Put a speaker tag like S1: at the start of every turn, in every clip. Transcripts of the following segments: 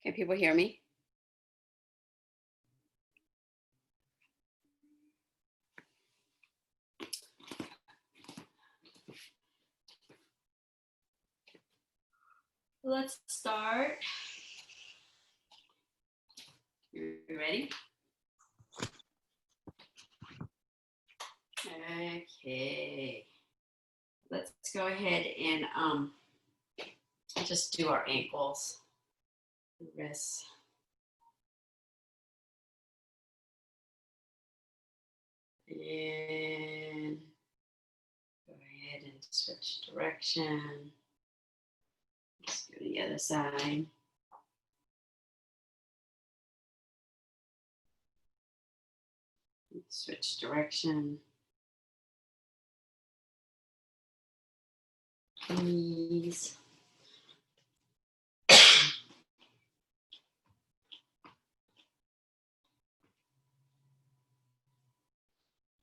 S1: Can people hear me? Let's start. You ready? Okay. Let's go ahead and just do our ankles, wrists. And go ahead and switch direction. Let's go to the other side. Switch direction. Knees.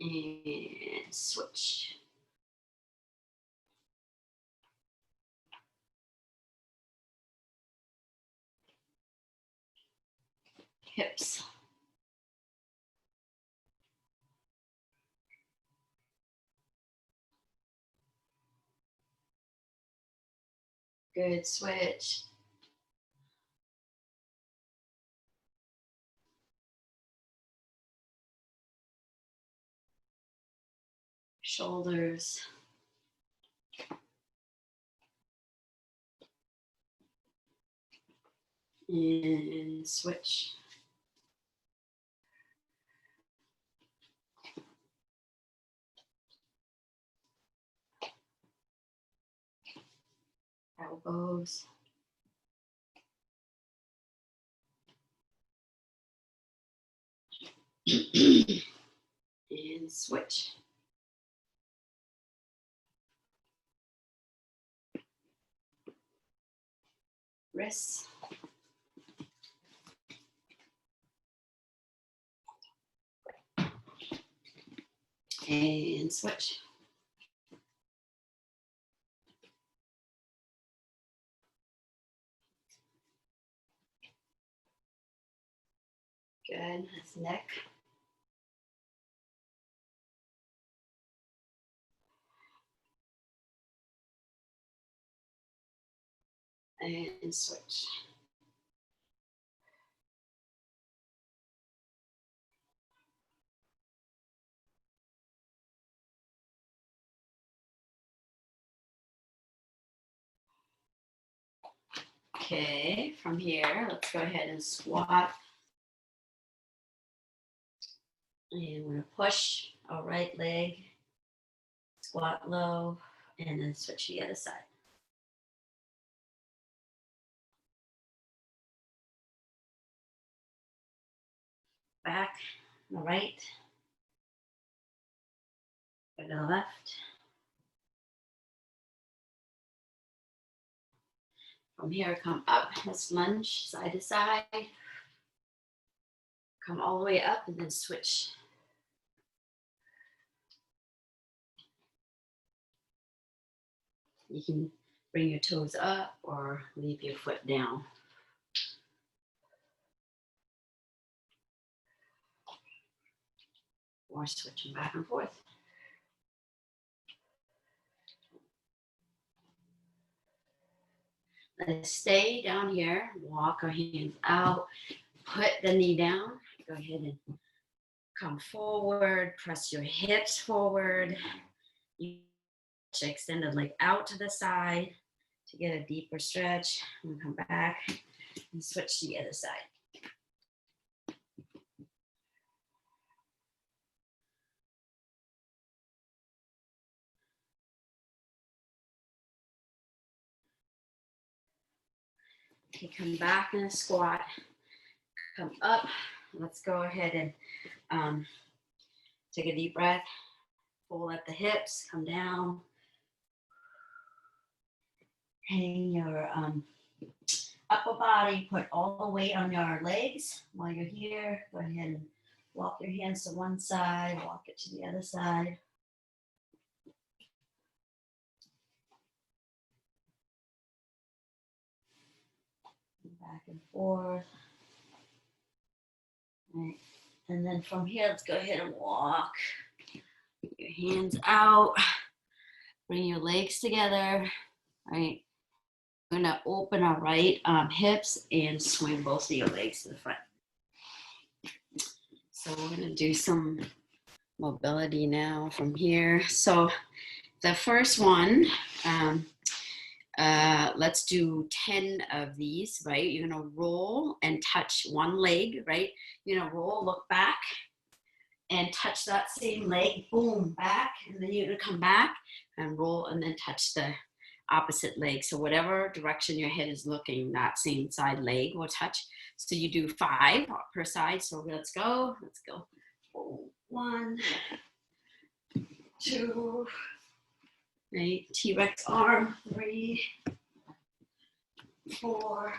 S1: And switch. Hips. Good, switch. Shoulders. And switch. Elbows. And switch. Wrists. And switch. Good, that's neck. And switch. Okay, from here, let's go ahead and squat. And we're gonna push our right leg, squat low, and then switch to the other side. Back, on the right, go to the left. From here, come up, let's lunge side to side. Come all the way up and then switch. You can bring your toes up or leave your foot down. Or switching back and forth. Let's stay down here, walk our hands out, put the knee down, go ahead and come forward, press your hips forward. You extend the leg out to the side to get a deeper stretch, and come back and switch to the other side. Okay, come back in a squat, come up. Let's go ahead and take a deep breath, pull at the hips, come down. Hang your upper body, put all the weight on your legs. While you're here, go ahead and walk your hands to one side, walk it to the other side. Back and 4. Right. And then from here, let's go ahead and walk. Get your hands out. Bring your legs together. Right. We're gonna open our right hips and swing both of your legs to the front. So we're gonna do some mobility now from here. So the first one, let's do 10 of these, right? You're gonna roll and touch one leg, right? You're gonna roll, look back, and touch that same leg, boom, back, and then you're gonna come back and roll and then touch the opposite leg. So whatever direction your head is looking, that same side leg will touch. So you do 5 per side. So let's go. 1, 2, right? T-Rex arm, 3, 4,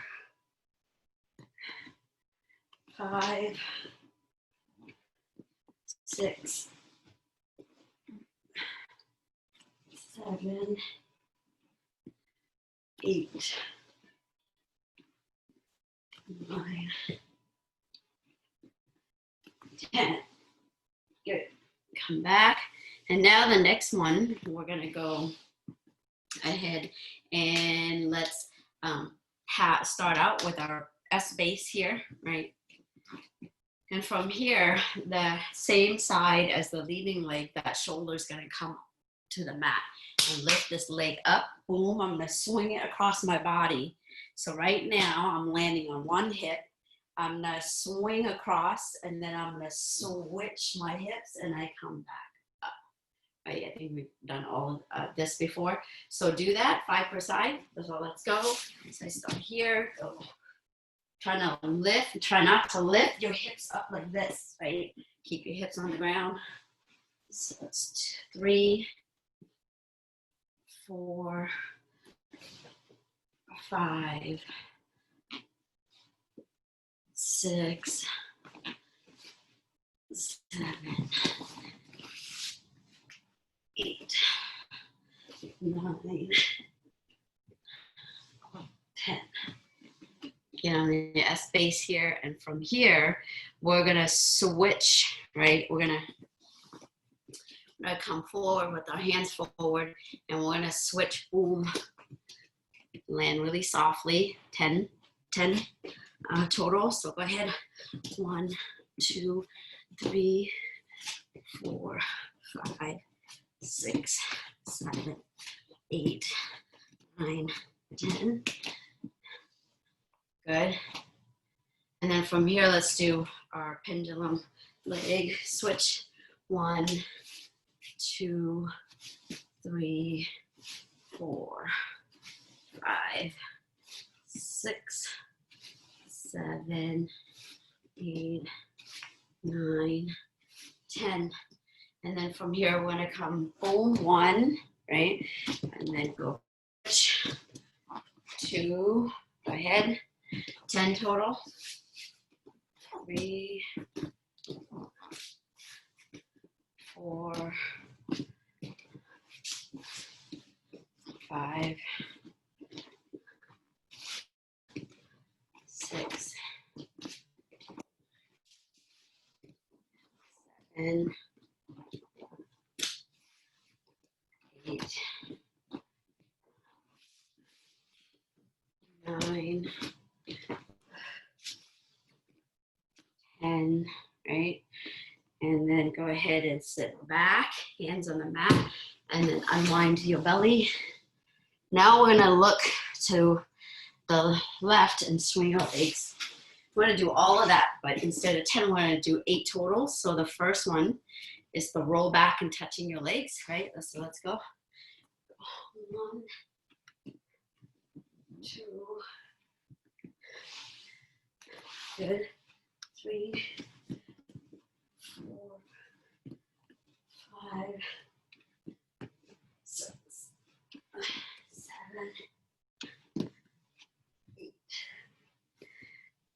S1: 5, 6, 7, 8, 9, 10. Good. Come back. And now the next one, we're going to go ahead and let's start out with our S base here, right? And from here, the same side as the leading leg, that shoulder is going to come to the mat and lift this leg up. Boom, I'm going to swing it across my body. So right now, I'm landing on one hip. I'm going to swing across, and then I'm going to switch my hips, and I come back up. Right? I think we've done all of this before. So do that, 5 per side. So let's go. So I start here, go. Try not to lift, try not to lift your hips up like this, right? Keep your hips on the ground. So that's 3, 4, 5, 6, 7, 8, 9, 10. Get on the S base here, and from here, we're gonna switch, right? We're gonna come forward with our hands forward, and we're gonna switch, boom, land really softly, 10 total. So go ahead, 1, 2, 3, 4, 5, 6, 7, 8, 9, 10. Good. And then from here, let's do our pendulum leg switch. 1, 2, 3, 4, 5, 6, 7, 8, 9, 10. And then from here, we're gonna come boom, 1, right? And then go 2, go ahead, 10 total. 3, 4, 5, 6, 7, 8, 9, 10, right? And then go ahead and sit back, hands on the mat, and then unwind to your belly. Now we're gonna look to the left and swing our legs. We're gonna do all of that, but instead of 10, we're gonna do 8 total. So the first one is the roll back and touching your legs, right? So let's go. 1, 2, good, 3, 4, 5, 6, 7, 8.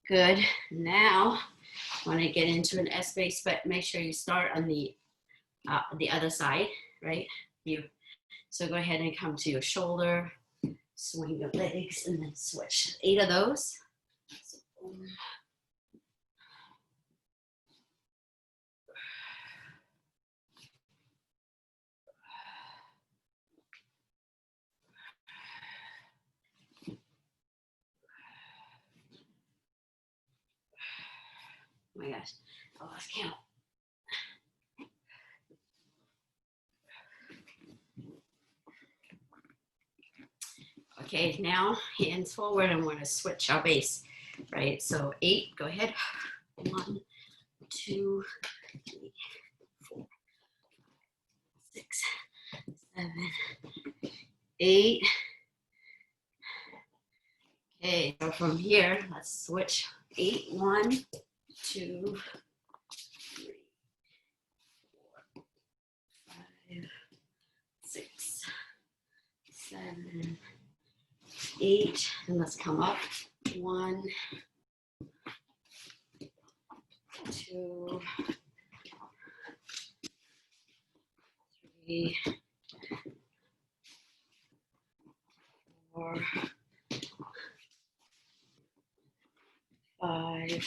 S1: Good. Now, when I get into an S base, but make sure you start on the other side, right? So go ahead and come to your shoulder, swing your legs, and then switch. 8 of those. So Oh my gosh, I lost count. Okay, now hands forward, and we're gonna switch our base, right? So 8, go ahead. 1, 2, 3, 4, 6, 7, 8. Okay, so from here, let's switch. 8, 1, 2, 3, 4, 5, 6, 7, 8, and let's come up. 1, 2, 3, 4, 5,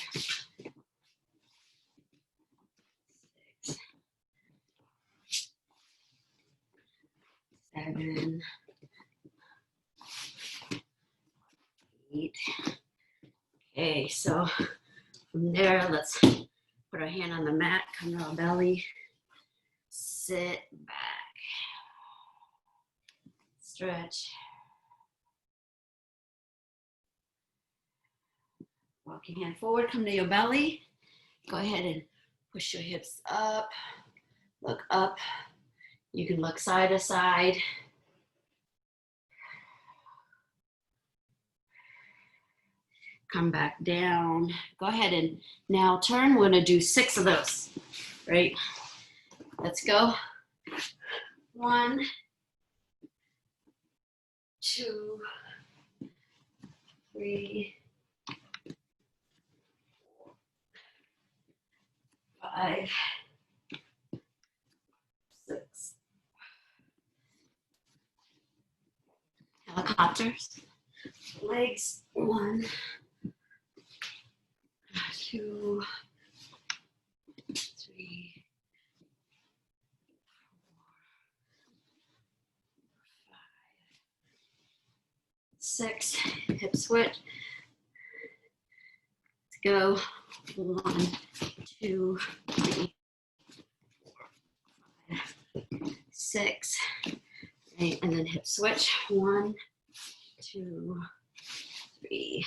S1: 6, 7, 8. Okay, so from there, let's put our hand on the mat, come to our belly, sit back, stretch. Walk your hand forward, come to your belly. Go ahead and push your hips up, look up. You can look side to side. Come back down. Go ahead and now turn. We're gonna do 6 of those, right? Let's go. 1, 2, 3, 5, 6. Helicopters. Legs. 1, 2, 3, 4, 5, 6. Hip switch. Let's go. 1, 2, 3, 4, 5, 6. Right, and then hip switch. 1, 2, 3,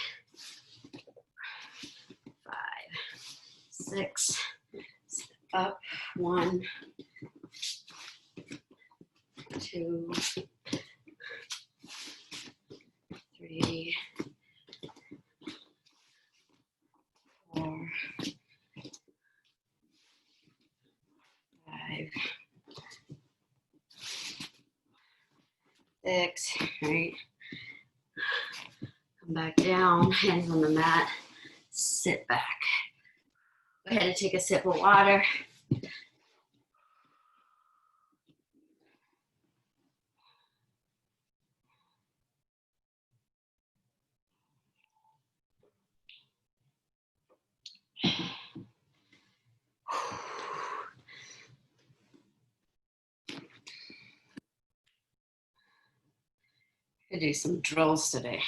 S1: 4, 5, 6. Step up. 1, 2, 3, 4, 5, 6. Right. Come back down, hands on the mat, sit back. Go ahead and take a sip of water. I'm gonna do some drills today.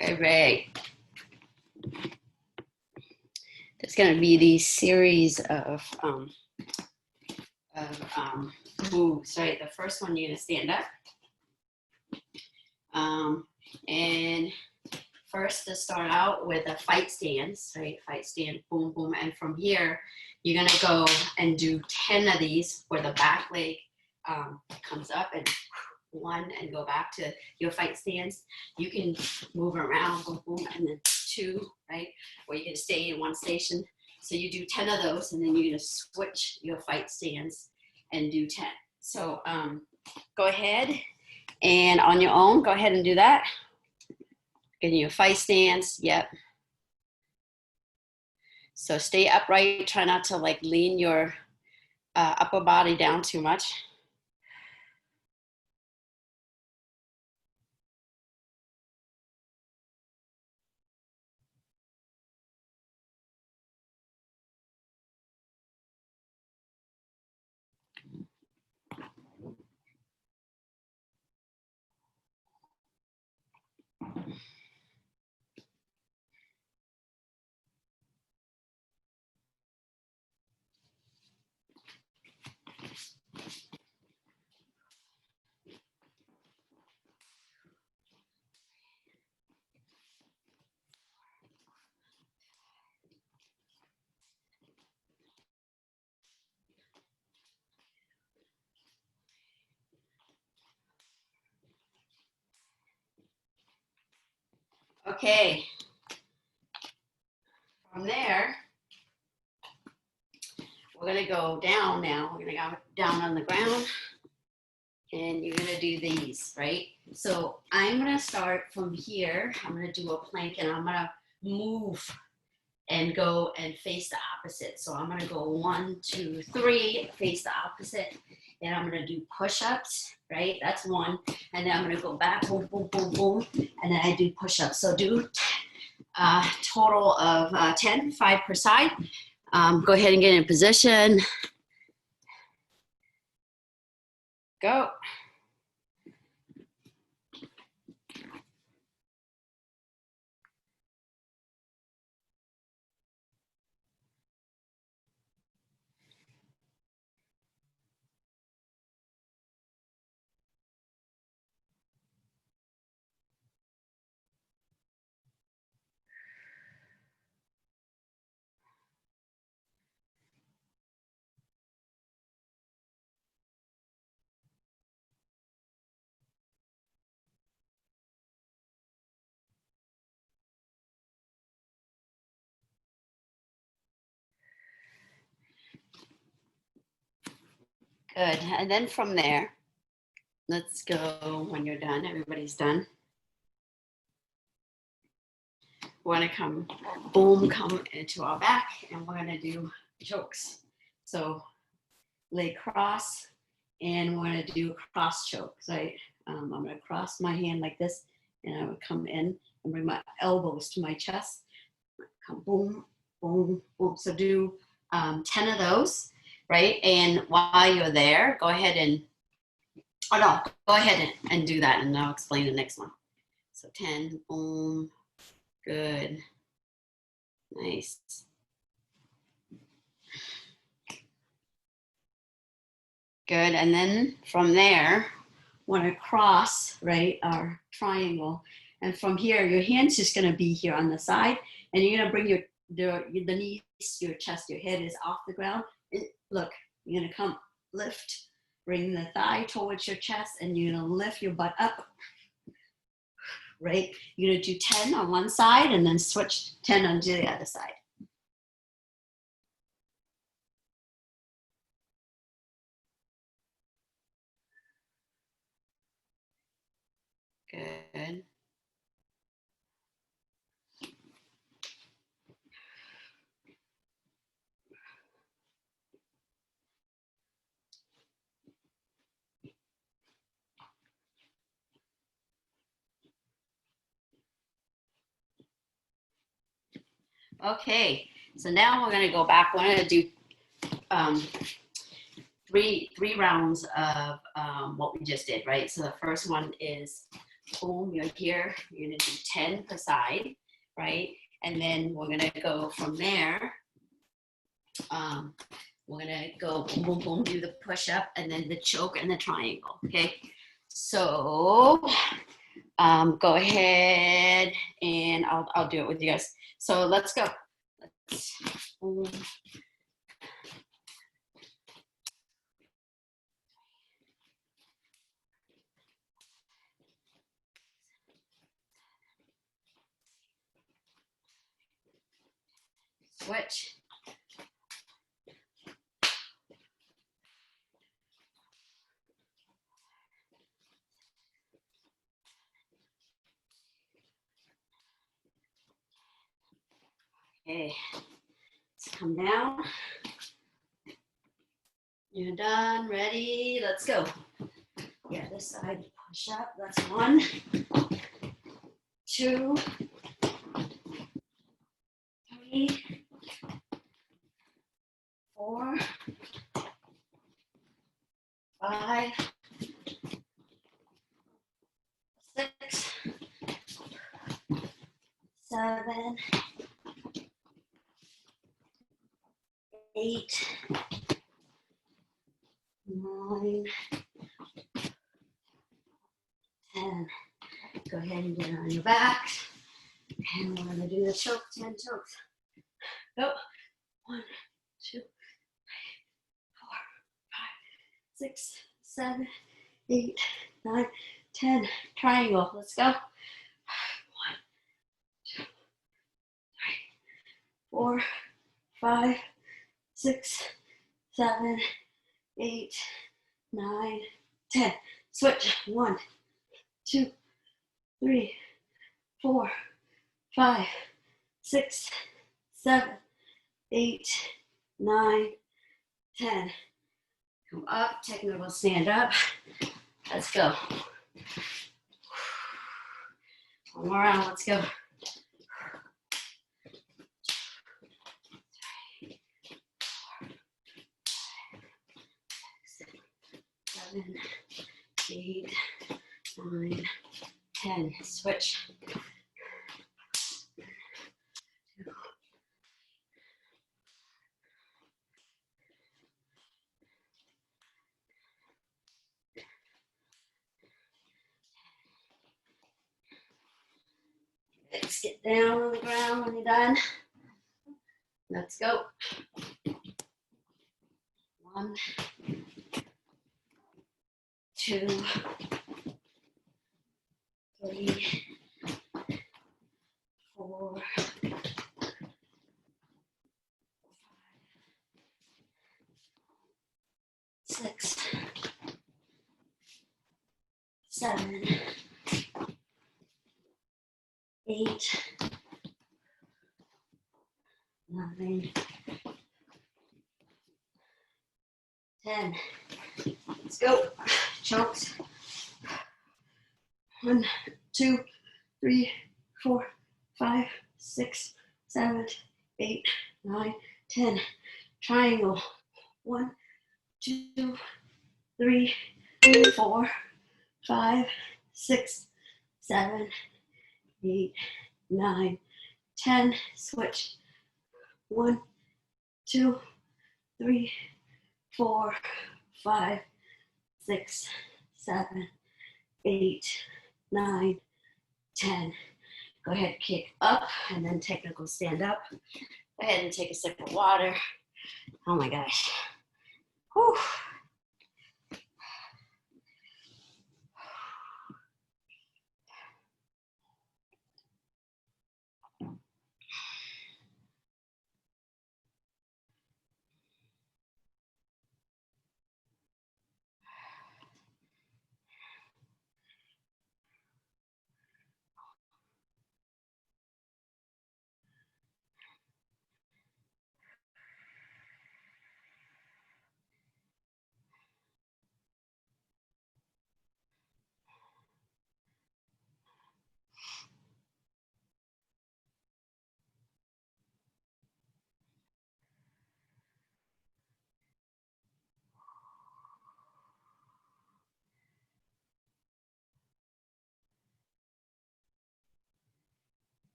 S1: All right. There's going to be these series of moves, right? The first one, you're going to stand up. And first, to start out with a fight stance, right? Fight stand, boom, boom. And from here, you're going to go and do 10 of these where the back leg comes up and 1 and go back to your fight stance. You can move around, boom, boom, and then 2, right? Or you can stay in one station. So you do 10 of those, and then you're gonna switch your fight stance and do 10. So go ahead and on your own, go ahead and do that. Get in your fight stance, yep. So stay upright, try not to like lean your upper body down too much. Okay. From there, we're gonna go down now. We're gonna go down on the ground and you're gonna do these, right? So I'm gonna start from here. I'm gonna do a plank and I'm gonna move and go and face the opposite. So I'm gonna go 1, 2, 3, face the opposite. And I'm gonna do push-ups, right? That's 1. And then I'm gonna go back, boom, boom, boom, boom. And then I do push-ups. So do total of 10, 5 per side. Go ahead and get in position. Go. Good. And then from there, let's go when you're done. Everybody's done. We're gonna come, boom, come into our back, and we're gonna do chokes. So leg cross, and we're gonna do cross chokes, right? I'm gonna cross my hand like this, and I would come in and bring my elbows to my chest. Come boom, boom, boom. So do 10 of those, right? And while you're there, go ahead and, oh no, go ahead and do that, and I'll explain the next one. So 10, boom, good, nice. Good, and then from there, want to cross, right, our triangle. And from here, your hand's just gonna be here on the side, and you're gonna bring the knees, your chest, your head is off the ground. And look, you're gonna come, lift, bring the thigh towards your chest, and you're gonna lift your butt up, right? You're gonna do 10 on one side, and then switch 10 onto the other side. Good. Okay, so now we're gonna go back. We're gonna do three rounds of what we just did, right? So the first one is boom, you're here, you're gonna do 10 per side, right? And then we're gonna go from there. We're gonna go boom, boom, boom, do the push up and then the choke and the triangle, okay? So go ahead and I'll do it with you guys. So let's go. Boom. Switch. Okay, let's come down. You're done, ready, let's go. Yeah, this side, push up, that's 1, 2, 3, 4, 5, 6, 7, 8, 9, 10. Go ahead and get on your back. And we're gonna do the choke, 10 chokes. Go. 1, 2, 3, 4, 5, 6, 7, 8, 9, 10. Triangle. Let's go. 1, 4, 5, 6, 7, 8, 9, 10. Switch. 1, 2, 3, 4, 5, 6, 7, 8, 9, 10. Come up, technical stand up. Let's go. One more round, let's go. 7, 8, 9, 10. Switch. Let's get down on the ground when you're done. Let's go. 1, 2, 3, 4, 6, 7, 8, 9, 10. Let's go. Chokes. 1, 2, 3, 4, 5, 6, 7, 8, 9, 10. Triangle. 1, 2, 3, 4, 5, 6, 7, 8, 9, 10. Switch. 1, 2, 3, 4, 5, 6, 7, 8, 9, 10. Go ahead, kick up and then technical stand up. Go ahead and take a sip of water. Oh my gosh. Whew.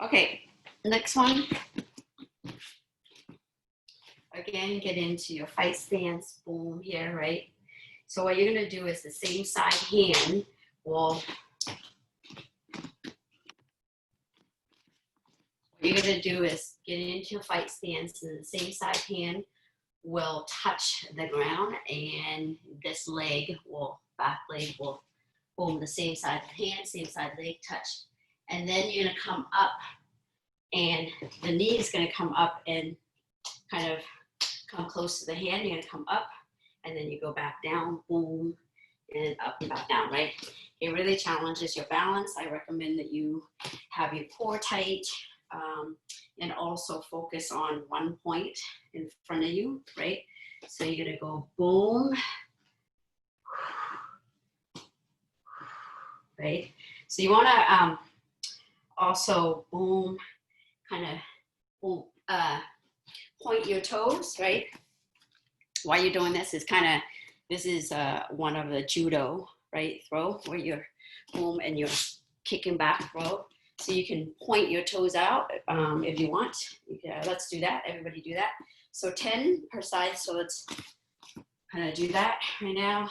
S1: Okay, next one. Again, get into your fight stance, boom here, right? So what you're gonna do is the same side hand will, what you're gonna do is get into your fight stance and the same side hand will touch the ground and this leg will, back leg will, boom, the same side hand, same side leg touch. And then you're gonna come up and the knee is gonna come up and kind of come close to the hand. You're gonna come up and then you go back down, boom, and up and back down, right? It really challenges your balance. I recommend that you have your core tight and also focus on one point in front of you, right? So you're gonna go boom, right? So you wanna also boom, kind of boom, point your toes, right? While you're doing this is kind of, this is one of the judo, right, throw, where you're boom and you're kicking back throw. So you can point your toes out if you want. Let's do that, everybody do that. So 10 per side, so let's kind of do that right now.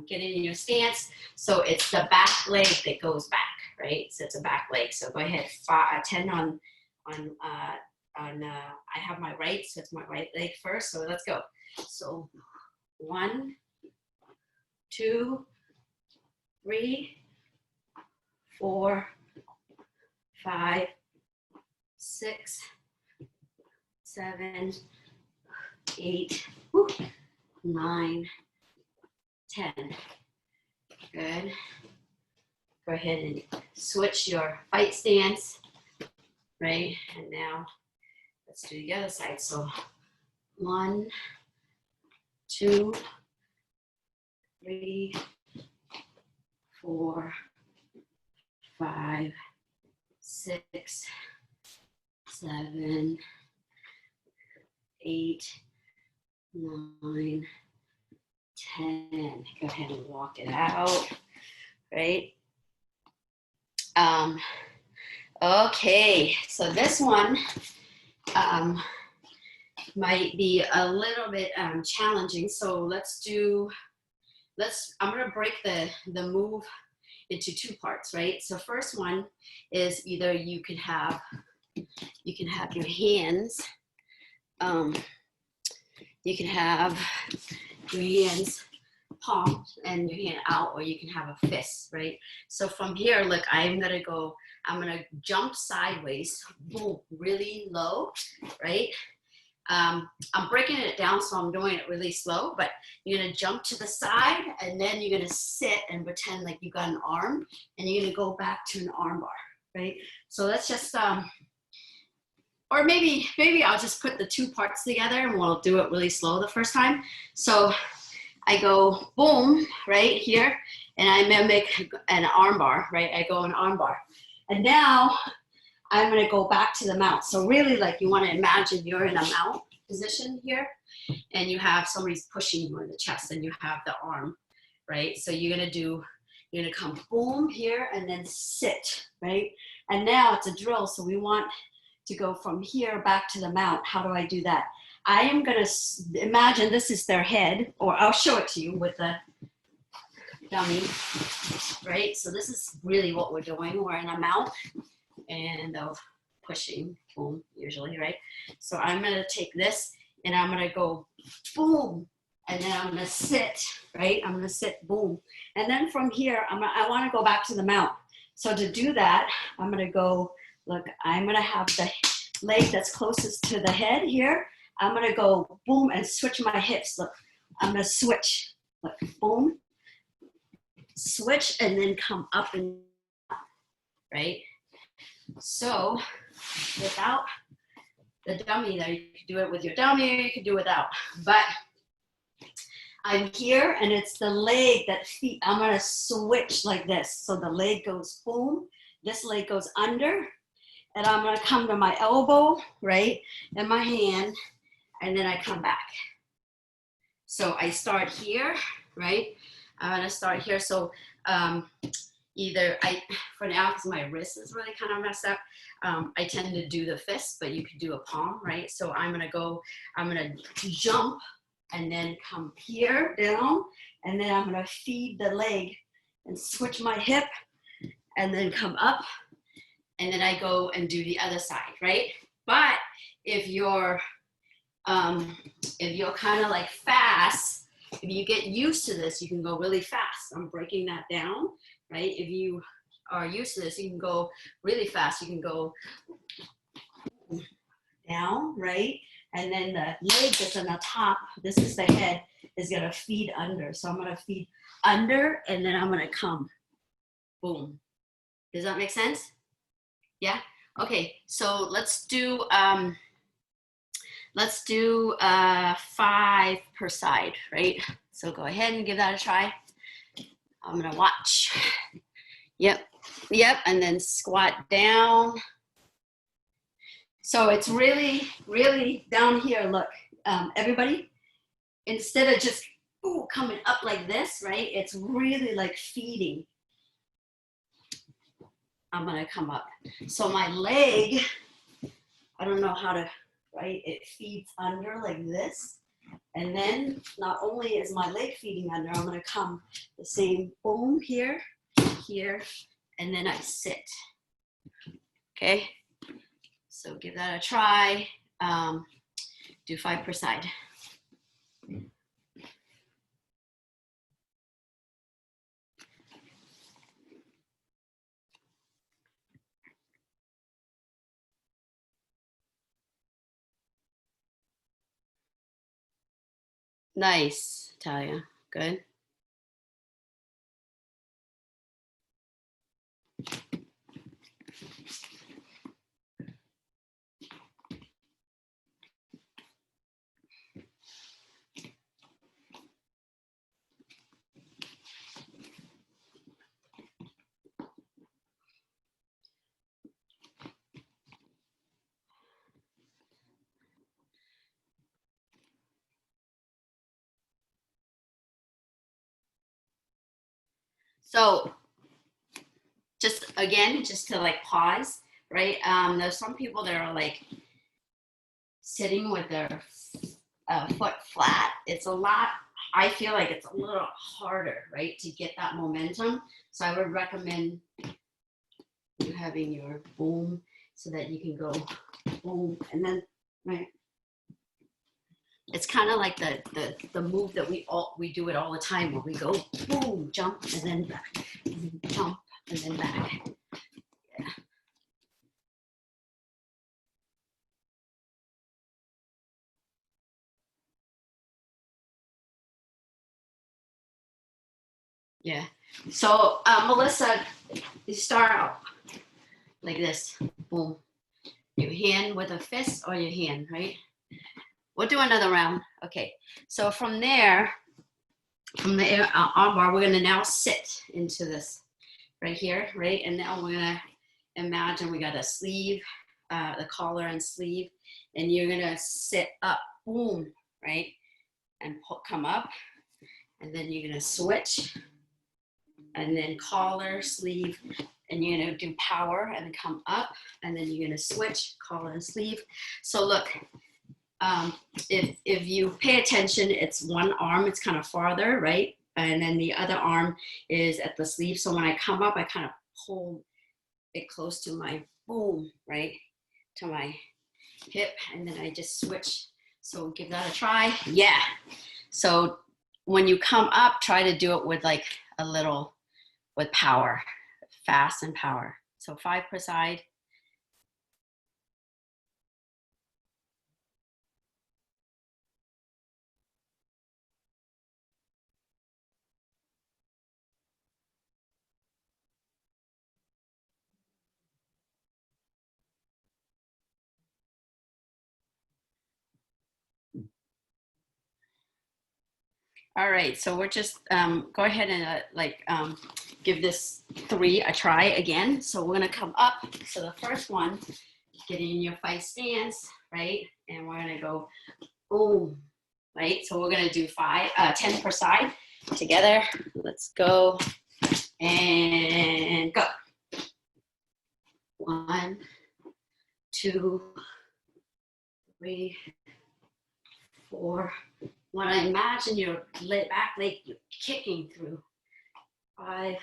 S1: Get in your stance. So it's the back leg that goes back, right? So it's a back leg. So go ahead, 10 on I have my right, so it's my right leg first. So let's go. So 1, 2, 3, 4, 5, 6, 7, 8, 9, 10. Good. Go ahead and switch your fight stance, right? And now let's do the other side. So 1, 2, 3, 4, 5, 6, 7, 8, 9, 10. Go ahead and walk it out, right? Okay, so this one might be a little bit challenging. So I'm gonna break the move into 2 parts, right? So first one is either you can have your hands, you can have your hands palm and your hand out, or you can have a fist, right? So from here, look, I'm gonna jump sideways, boom, really low, right? I'm breaking it down, so I'm doing it really slow, but you're gonna jump to the side, and then you're gonna sit and pretend like you got an arm, and you're gonna go back to an arm bar, right? So let's just, or maybe I'll just put the 2 parts together, and we'll do it really slow the first time. So I go boom, right here, and I mimic an arm bar, right? I go an arm bar. And now I'm gonna go back to the mount. So really, like, you wanna imagine you're in a mount position here, and you have somebody's pushing you in the chest, and you have the arm, right? So you're gonna come boom here, and then sit, right? And now it's a drill, so we want to go from here back to the mount. How do I do that? I am gonna imagine this is their head, or I'll show it to you with the dummy, right? So this is really what we're doing. We're in a mount, and pushing, boom, usually, right? So I'm gonna take this, and I'm gonna go boom, and then I'm gonna sit, right? I'm gonna sit, boom. And then from here, I wanna go back to the mount. So to do that, I'm gonna go, look, I'm gonna have the leg that's closest to the head here. I'm gonna go boom and switch my hips. Look, I'm gonna switch. Look, boom, switch, and then come up and up, right? So without the dummy there, you can do it with your dummy, or you can do it without. But I'm here, and it's the leg that feet. I'm gonna switch like this. So the leg goes boom, this leg goes under, and I'm gonna come to my elbow, right, and my hand, and then I come back. So I start here, right? I'm gonna start here. So for now, because my wrist is really kind of messed up, I tend to do the fist, but you could do a palm, right? So I'm gonna jump, and then come here down, and then I'm gonna feed the leg and switch my hip, and then come up, and then I go and do the other side, right? But if you're kind of like fast, if you get used to this, you can go really fast. I'm breaking that down, right? If you are used to this, you can go really fast. You can go down, right? And then the leg that's on the top, this is the head, is gonna feed under. So I'm gonna feed under, and then I'm gonna come, boom. Does that make sense? Yeah? Okay, so let's do 5 per side, right? So go ahead and give that a try. I'm gonna watch. Yep, and then squat down. So it's really, really down here, look, everybody, instead of just coming up like this, right? It's really like feeding. I'm gonna come up. So my leg, I don't know how to, right? It feeds under like this. And then not only is my leg feeding under, I'm gonna come the same boom here, and then I sit, okay? So give that a try. Do 5 per side. Nice, Talia. Good. So just again, just to like pause, right? There's some people that are like sitting with their foot flat. It's a lot, I feel like it's a little harder, right, to get that momentum. So I would recommend you having your boom so that you can go boom and then, right? It's kind of like the move that we do it all the time, where we go boom, jump, and then back, and then jump, and then back. Yeah. Yeah. So Melissa, you start out like this, boom. Your hand with a fist or your hand, right? We'll do another round. Okay. So from there, from the arm bar, we're gonna now sit into this right here, right? And now we're gonna imagine we got a sleeve, the collar and sleeve, and you're gonna sit up, boom, right? And come up, and then you're gonna switch, and then collar, sleeve, and you're gonna do power and come up, and then you're gonna switch, collar and sleeve. So look, if you pay attention, it's one arm, it's kind of farther, right? And then the other arm is at the sleeve. So when I come up, I kind of hold it close to my boom, right? To my hip, and then I just switch. So give that a try. Yeah. So when you come up, try to do it with like a little, with power, fast and power. So 5 per side. All right, so we're just, go ahead and give this 3 a try again. So we're gonna come up. So the first one, get in your 5 stance, right? And we're gonna go boom, right? So we're gonna do 10 per side together. Let's go and go. 1, 2, 3, 4. When I imagine your back leg, you're kicking through. 5,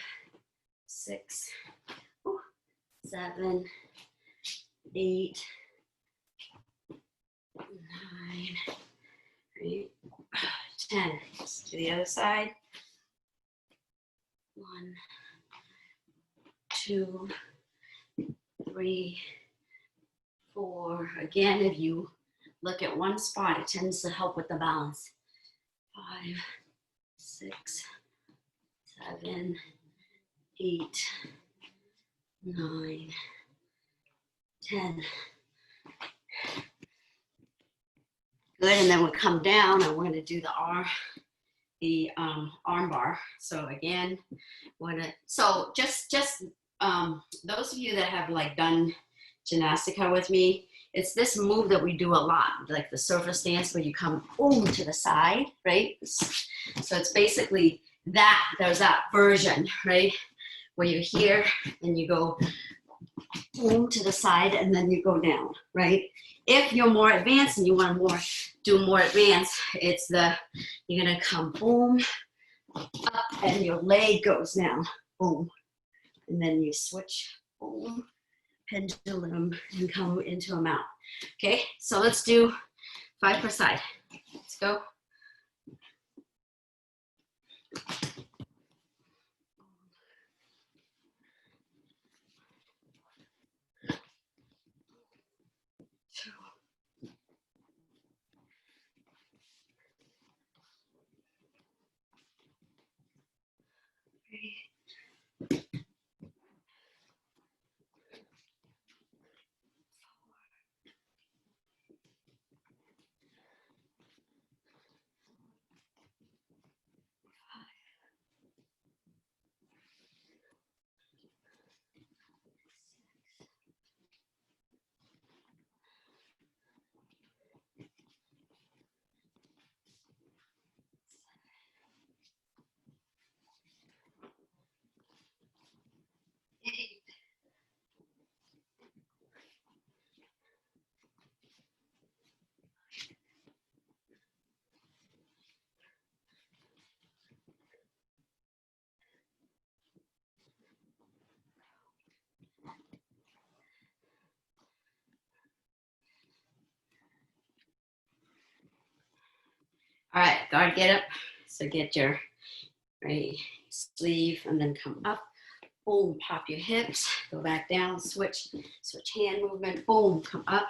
S1: 6, 7, 8, 9, 8, 10. Let's do the other side. 1, 2, 3, 4. Again, if you look at one spot, it tends to help with the balance. 5, 6, 7, 8, 9, 10. Good, and then we'll come down and we're gonna do the arm bar. So again, so just those of you that have like done Ginastica with me, it's this move that we do a lot, like the surface stance where you come boom to the side, right? So it's basically that, there's that version, right? Where you're here and you go boom to the side and then you go down, right? If you're more advanced and you want to do more advanced, it's you're gonna come boom up and your leg goes down, boom. And then you switch, boom, pendulum and come into a mount. Okay, so let's do 5 per side. Let's go. All right, guard, get up. So get your right sleeve and then come up. Boom, pop your hips, go back down, switch hand movement, boom, come up.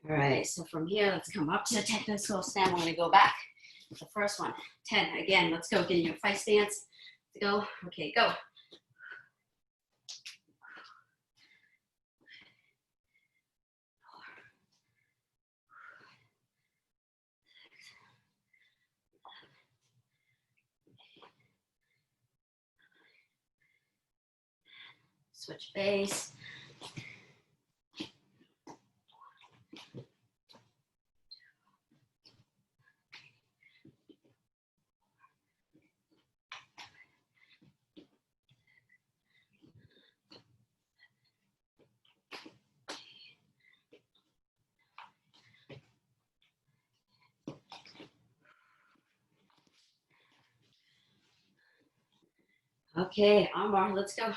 S1: All right, so from here, let's come up to the technical stand. We're gonna go back. The first one, 10. Again, let's go, get in your fight stance. Let's go, okay, go. Switch base. Okay, armbar, let's go.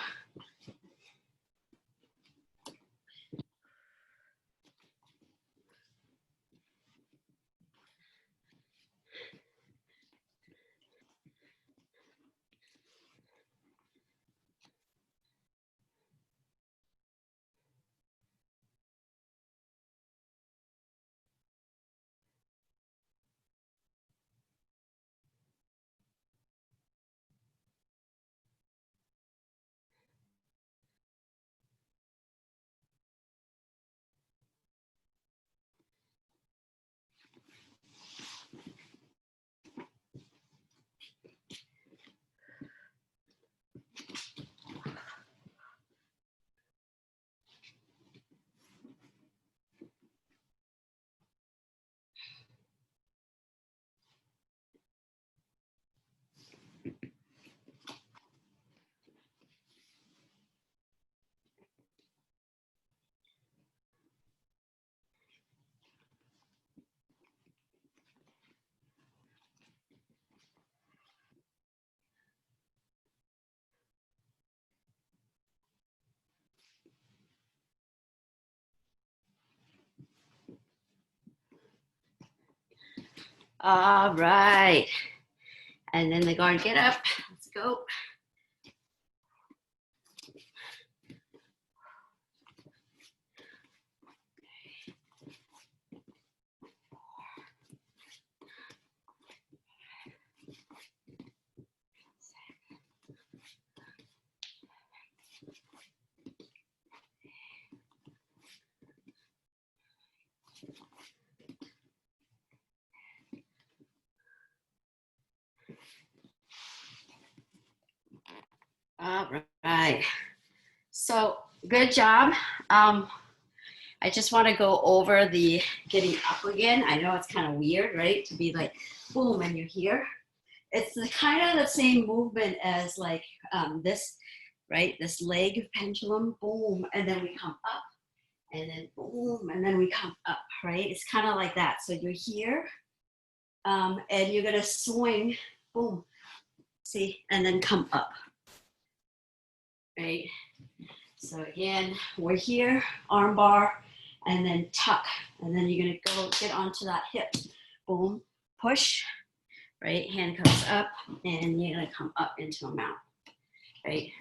S1: All right. And then the guard, get up. Let's go. All right. So good job. I just want to go over the getting up again. I know it's kind of weird, right? To be like, boom, and you're here. it's the kind of the same movement as like this, right? This leg pendulum, boom, and then we come up, and then boom, and then we come up, right? It's kind of like that. So you're here, and you're gonna swing, boom, see, and then come up, right? So again, we're here, arm bar, and then tuck, and then you're gonna go get onto that hip, boom, push, right? Hand comes up, and you're gonna come up into a mount, right?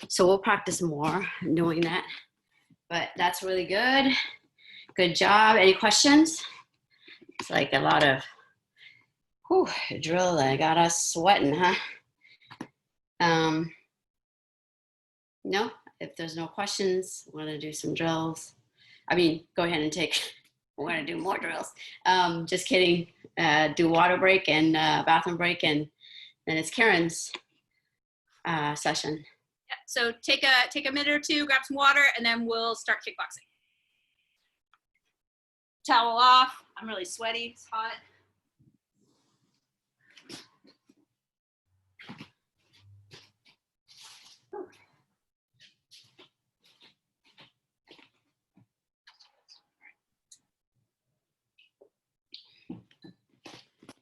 S1: So we'll practice more doing that, but that's really good. Good job. Any questions? It's like a lot of drill that got us sweating, huh? No, if there's no questions, we're gonna do some drills. I mean, go ahead and we're gonna do more drills. Just kidding. Do water break and bathroom break, and then it's Karin's session.
S2: Yeah, so take a minute or two, grab some water, and then we'll start kickboxing. Towel off. I'm really sweaty. It's hot.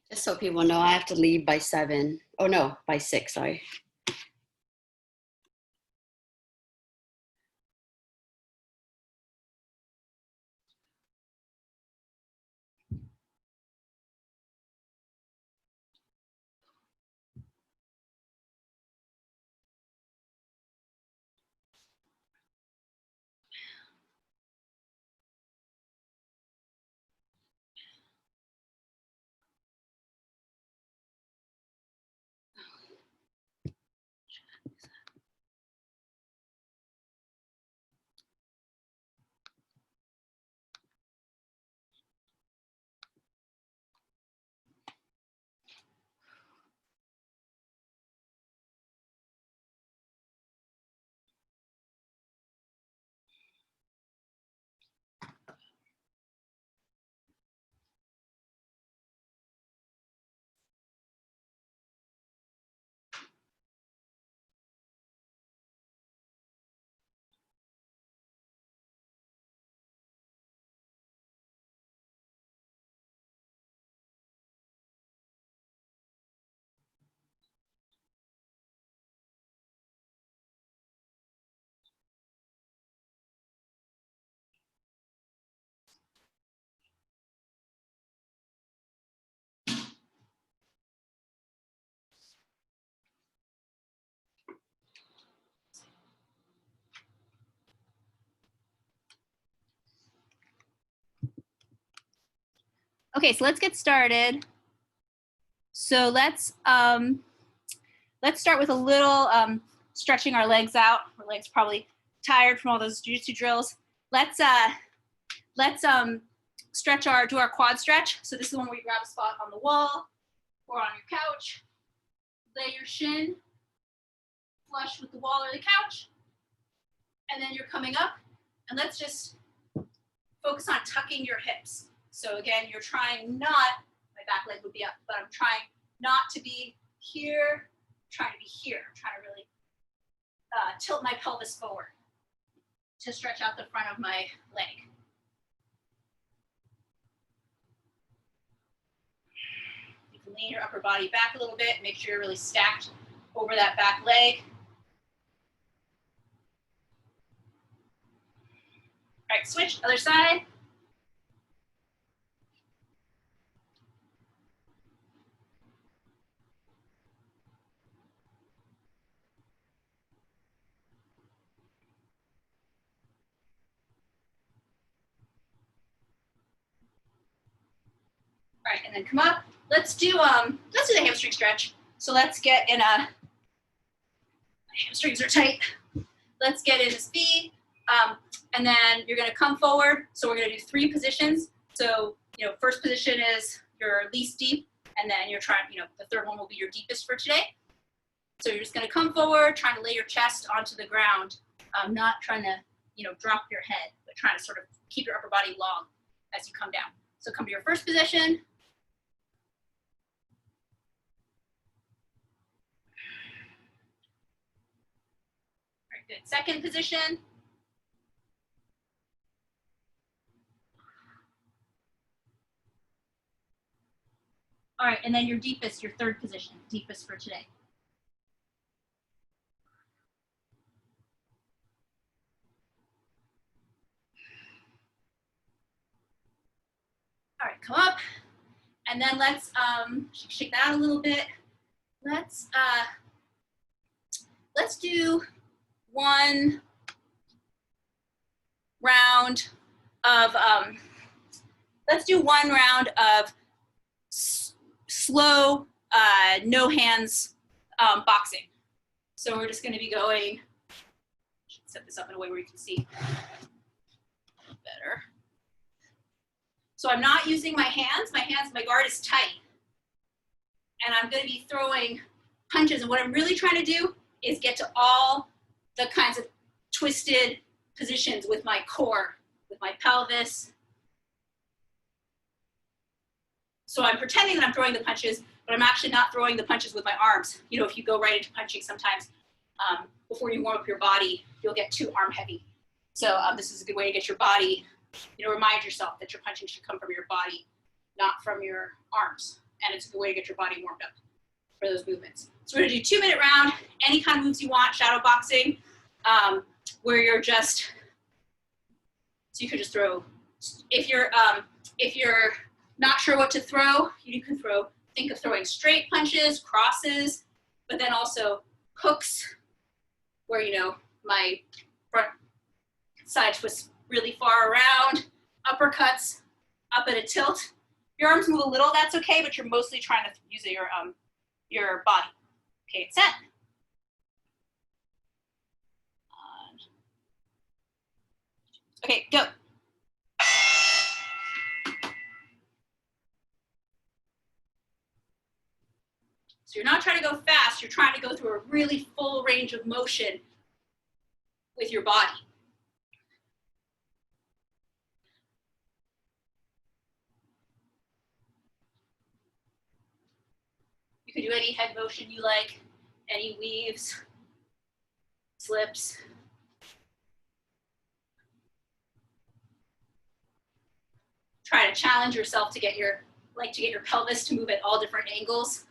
S1: Just so people know, I have to leave by 7. Oh no, by 6, sorry.
S2: Okay, so let's get started. So let's start with a little stretching our legs out. Our legs probably tired from all those jiu-jitsu drills. Let's do our quad stretch. So this is the one where you grab a spot on the wall or on your couch, lay your shin flush with the wall or the couch, and then you're coming up, and let's just focus on tucking your hips. So again, you're trying not, my back leg would be up, but I'm trying not to be here, I'm trying to be here. I'm trying to really tilt my pelvis forward to stretch out the front of my leg. You can lean your upper body back a little bit, make sure you're really stacked over that back leg. All right, switch, other side. All right, and then come up. Let's do the hamstring stretch. So let's get in a, hamstrings are tight. Let's get in this V, and then you're gonna come forward. So we're gonna do 3 positions. So, first position is your least deep, and then you're trying, the third one will be your deepest for today. So you're just gonna come forward, trying to lay your chest onto the ground, not trying to, drop your head, but trying to sort of keep your upper body long as you come down. So come to your first position. Good. Second position. All right, and then your deepest, your third position, deepest for today. All right, come up, and then let's shake that out a little bit. Let's do one round of slow, no hands boxing. So we're just going to be going. Set this up in a way where you can see better. So I'm not using my hands. My guard is tight. And I'm going to be throwing punches. And what I'm really trying to do is get to all the kinds of twisted positions with my core, with my pelvis. So I'm pretending that I'm throwing the punches, but I'm actually not throwing the punches with my arms. You know, if you go right into punching sometimes, before you warm up your body, you'll get too arm heavy. So this is a good way to get your body, you know, remind yourself that your punching should come from your body, not from your arms. And it's a good way to get your body warmed up for those movements. So we're gonna do 2-minute round, any kind of moves you want, shadow boxing, where you're just, so you could just throw, if you're not sure what to throw, you can think of throwing straight punches, crosses, but then also hooks, where, you know, my front side twists really far around, uppercuts, up at a tilt. Your arms move a little, that's okay, but you're mostly trying to use your body. Okay, it's set. Okay, go. So you're not trying to go fast, you're trying to go through a really full range of motion with your body. You can do any head motion you like, any weaves, slips. Try to challenge yourself to get your pelvis to move at all different angles.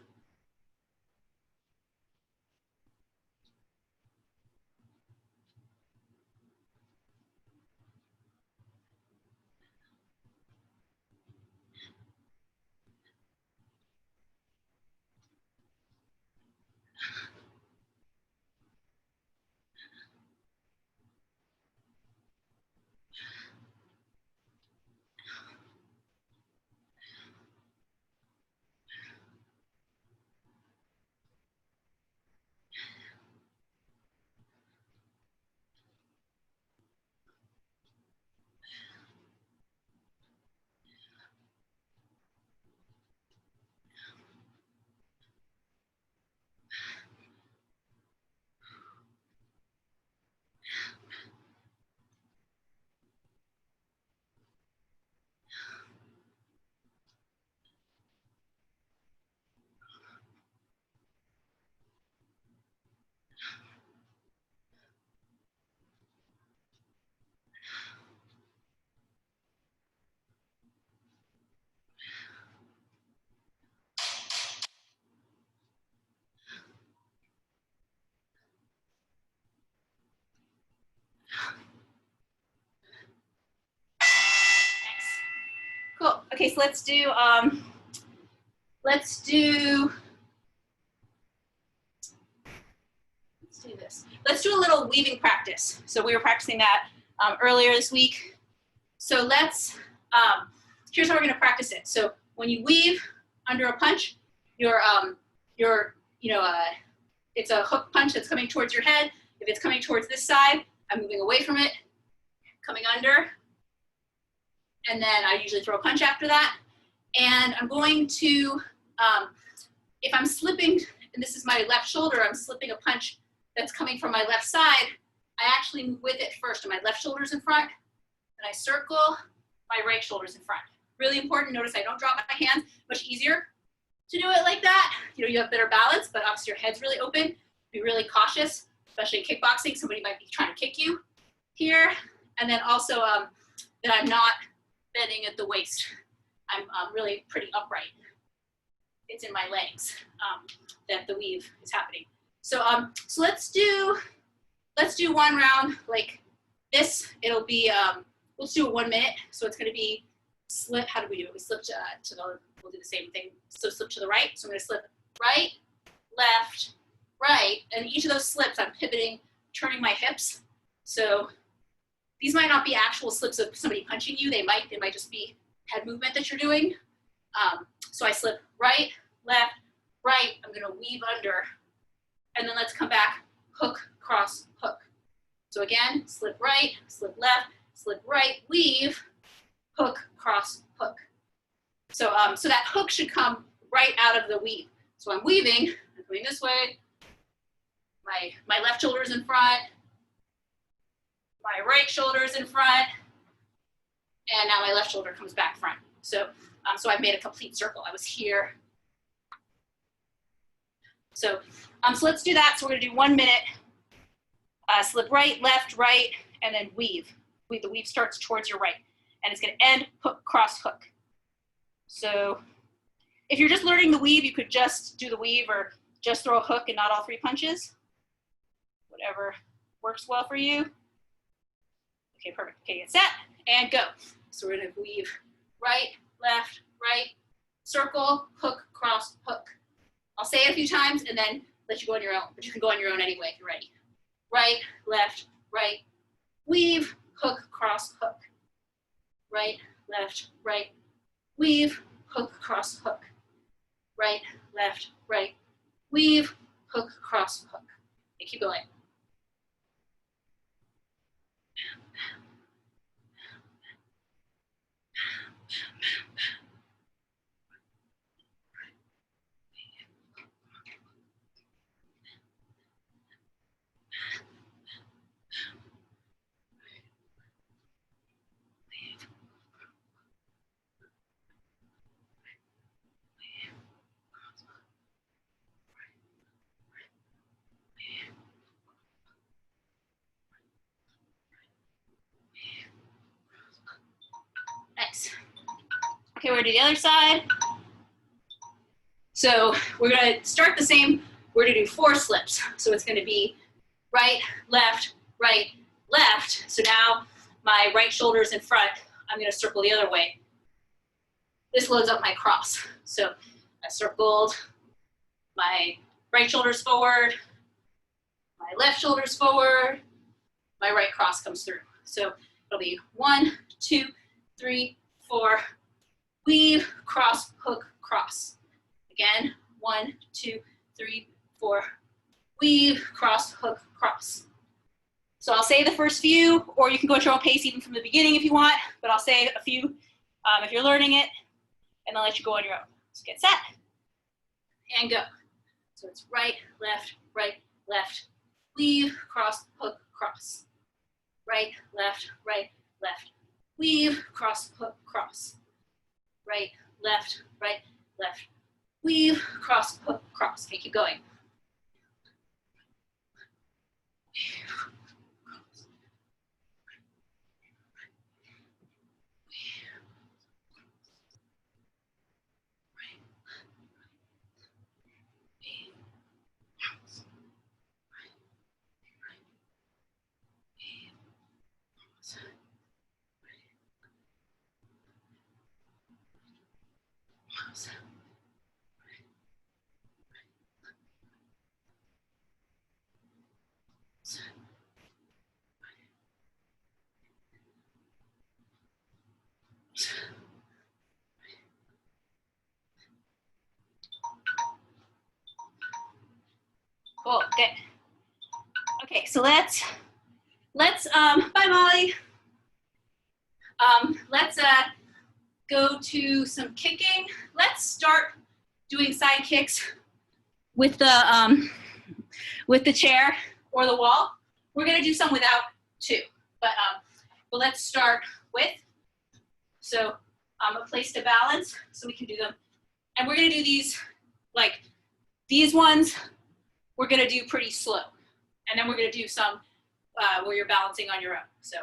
S2: Cool. Okay, so let's do this. Let's do a little weaving practice. So we were practicing that earlier this week. So let's, here's how we're gonna practice it. So when you weave under a punch, it's a hook punch that's coming towards your head. If it's coming towards this side, I'm moving away from it, coming under, and then I usually throw a punch after that. And I'm going to, if I'm slipping, and this is my left shoulder, I'm slipping a punch that's coming from my left side, I actually move with it first, and my left shoulder's in front, and I circle, my right shoulder's in front. Really important, notice I don't drop my hands, much easier to do it like that. You know, you have better balance, but obviously your head's really open, be really cautious. especially in kickboxing, somebody might be trying to kick you here. And then also that I'm not bending at the waist. I'm really pretty upright. It's in my legs that the weave is happening. So so let's do one round like this. It'll be let's do it 1 minute. So it's going to be slip. How do we do it? We slip to the. We'll do the same thing. So slip to the right. So I'm going to slip right, left, right, and each of those slips I'm pivoting, turning my hips. So these might not be actual slips of somebody punching you. They might just be head movement that you're doing. So I slip right, left, right. I'm going to weave under, and then let's come back, hook, cross, hook. So again, slip right, slip left, slip right, weave, hook, cross, hook. So so that hook should come right out of the weave. So I'm weaving, I'm going this way. My left shoulder is in front. My right shoulder is in front. And now my left shoulder comes back front. So so I've made a complete circle. I was here. So so let's do that. So we're going to do 1 minute. Slip right, left, right, and then weave. The weave starts towards your right. And it's going to end, hook, cross, hook. So if you're just learning the weave, you could just do the weave or just throw a hook and not all 3 punches. Whatever works well for you. Okay, perfect. Okay, get set and go. So we're going to weave right, left, right, circle, hook, cross, hook. I'll say it a few times and then let you go on your own, but you can go on your own anyway if you're ready. Right, left, right, weave, hook, cross, hook. Right, left, right, weave, hook, cross, hook. Right, left, right, weave, hook, cross, hook. Okay, keep going. Nice. Okay, we're gonna do the other side. So we're gonna start the same. We're gonna do 4 slips. So it's gonna be right, left, left. So now my right shoulder is in front. I'm gonna circle the other way. This loads up my cross. So I circled, my right shoulder's forward, my left shoulder's forward, my right cross comes through. So it'll be 1, 2, 3, 4, weave, cross, hook, cross. Again, 1, 2, 3, 4, weave, cross, hook, cross. So I'll say the first few, or you can go at your own pace even from the beginning if you want, but I'll say a few if you're learning it, and I'll let you go on your own. So get set, and go. So it's right, left, weave, cross, hook, cross. Right, left, weave, cross, hook, cross. Right, left, weave, cross, hook, cross. Okay, keep going. Cool, good. Okay, so let's bye Molly. Let's go to some kicking. Let's start doing side kicks with the chair or the wall. We're gonna do some without too, but let's start with, so a place to balance so we can do them. And we're gonna do these, like these ones, we're gonna do pretty slow. And then we're going to do some where you're balancing on your own. So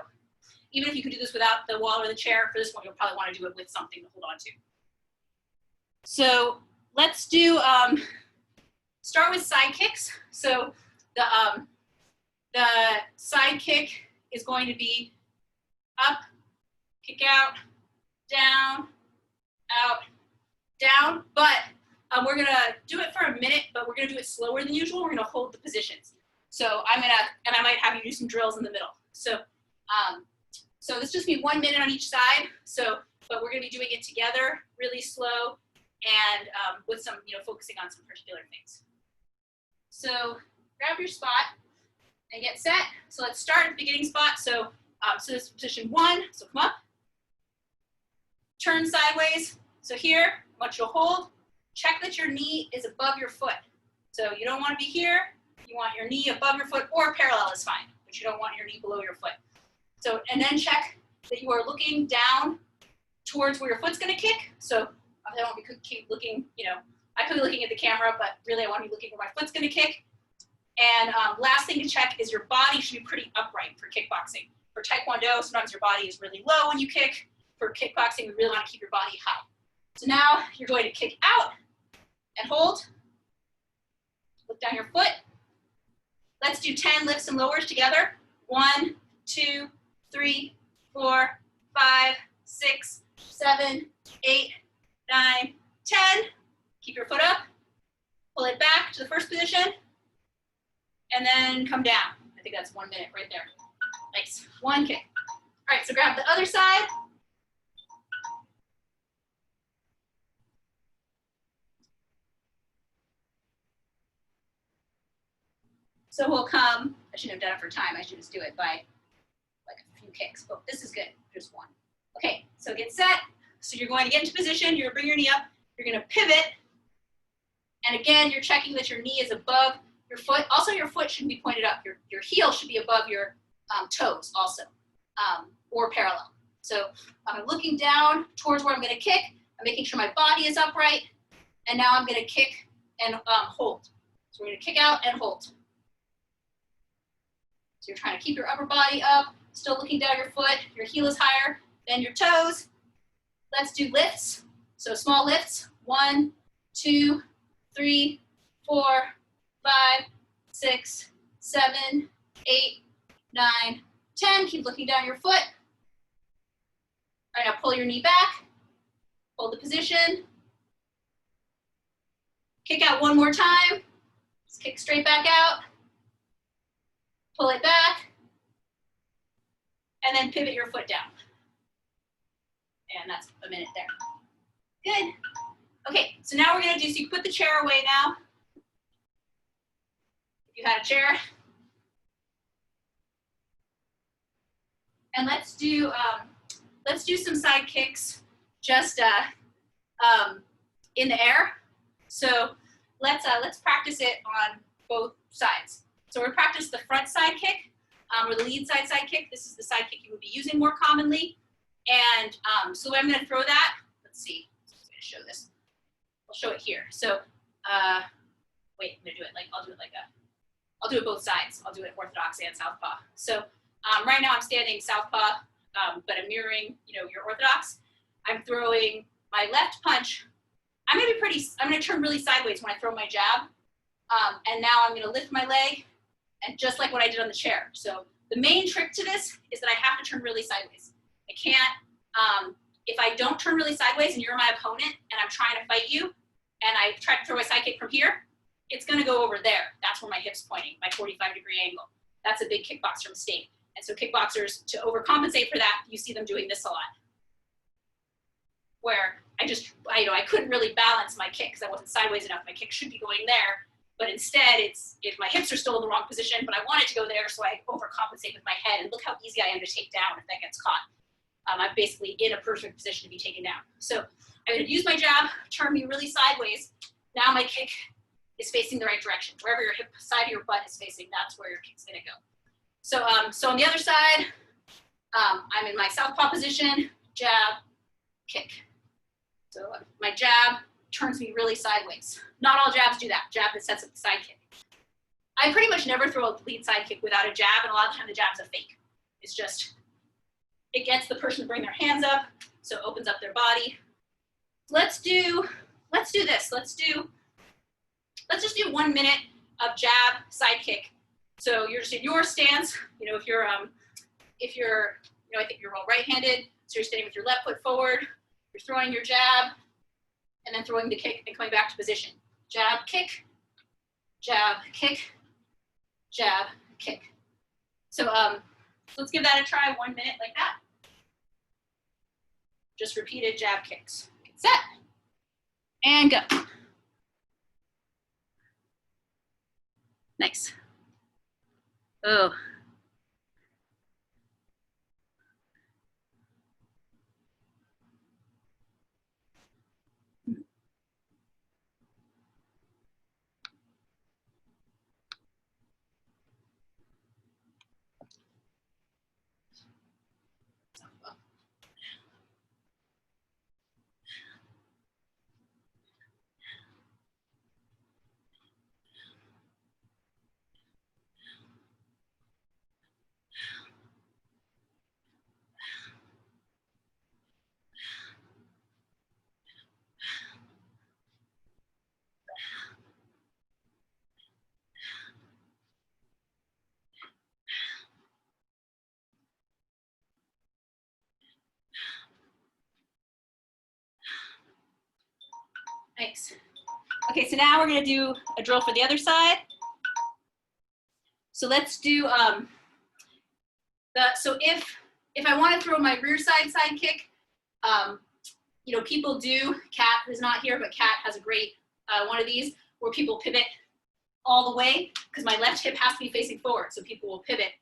S2: even if you can do this without the wall or the chair, for this one, you'll probably want to do it with something to hold on to. So let's do, start with side kicks. So the side kick is going to be up, kick out, down, out, down. But we're going to do it for a minute, but we're going to do it slower than usual. We're going to hold the positions. So I'm going to, and I might have you do some drills in the middle. So, so this just be 1 minute on each side. So, but we're going to be doing it together, really slow, and with some, focusing on some particular things. So grab your spot and get set. So let's start at the beginning spot. So, so this is position 1. So come up, turn sideways. So here, I want you to hold. Check that your knee is above your foot. So you don't want to be here. You want your knee above your foot, or parallel is fine, but you don't want your knee below your foot. So, and then check that you are looking down towards where your foot's going to kick. So I don't want to keep looking, I could be looking at the camera, but really I want to be looking where my foot's going to kick. And last thing to check is your body should be pretty upright for kickboxing. For Taekwondo, sometimes your body is really low when you kick. For kickboxing, we really want to keep your body high. So now you're going to kick out and hold. Look down your foot. Let's do 10 lifts and lowers together. 1, 2, 3, 4, 5, 6, 7, 8, 9, 10. Keep your foot up. Pull it back to the first position. And then come down. I think that's 1 minute right there. Nice. 1 kick. All right, so grab the other side. So we'll come, I shouldn't have done it for time. I should just do it by like a few kicks. Oh, this is good, just 1. Okay, so get set. So you're going to get into position. You're gonna bring your knee up. You're gonna pivot. And again, you're checking that your knee is above your foot. Also, your foot shouldn't be pointed up. Your heel should be above your toes also, or parallel. So I'm looking down towards where I'm gonna kick. I'm making sure my body is upright. And now I'm gonna kick and hold. So we're gonna kick out and hold. So you're trying to keep your upper body up, still looking down your foot. Your heel is higher than your toes. Let's do lifts. So small lifts. 1, 2, 3, 4, 5, 6, 7, 8, 9, 10. Keep looking down your foot. All right, now pull your knee back. Hold the position. Kick out 1 more time. Just kick straight back out. Pull it back, and then pivot your foot down. And that's a minute there. Good. Okay, so now we're gonna do, so you put the chair away now. If you had a chair. And let's do some side kicks just in the air. So let's practice it on both sides. So we're gonna practice the front side kick, or the lead side kick. This is the side kick you would be using more commonly. And so I'm gonna throw that, let's see, I'm gonna show this. I'll show it here. So, wait, I'm gonna do it like, I'll do it both sides. I'll do it orthodox and southpaw. So right now I'm standing southpaw, but I'm mirroring, your orthodox. I'm throwing my left punch. I'm gonna turn really sideways when I throw my jab. And now I'm gonna lift my leg, and just like what I did on the chair. So the main trick to this is that I have to turn really sideways. I can't, if I don't turn really sideways and you're my opponent and I'm trying to fight you, and I try to throw a side kick from here, it's gonna go over there. That's where my hip's pointing, my 45-degree angle. That's a big kickboxer mistake. And so kickboxers, to overcompensate for that, you see them doing this a lot. Where I couldn't really balance my kick because I wasn't sideways enough. My kick should be going there. But instead, if my hips are still in the wrong position, but I want it to go there, so I overcompensate with my head. And look how easy I am to take down if that gets caught. I'm basically in a perfect position to be taken down. So I'm going to use my jab, turn me really sideways. Now my kick is facing the right direction. Wherever your hip side of your butt is facing, that's where your kick's going to go. So, so on the other side, I'm in my southpaw position, jab, kick. So my jab turns me really sideways. Not all jabs do that. Jab that sets up the side kick. I pretty much never throw a lead side kick without a jab, and a lot of the time the jab's a fake. It's just, it gets the person to bring their hands up, so it opens up their body. Let's do this. Let's just do 1 minute of jab, side kick. So you're just in your stance. You know, if you're, you know, I think you're all right-handed, so you're standing with your left foot forward. You're throwing your jab, and then throwing the kick and coming back to position. Jab, kick, jab, kick, jab, kick. So let's give that a try, 1 minute like that. Just repeated jab kicks. Get set, and go. Nice. Oh. Nice. Okay, so now we're gonna do a drill for the other side. So let's do, so if I wanna throw my rear side kick, you know, people do, Kat is not here, but Kat has a great one of these where people pivot all the way, because my left hip has to be facing forward, so people will pivot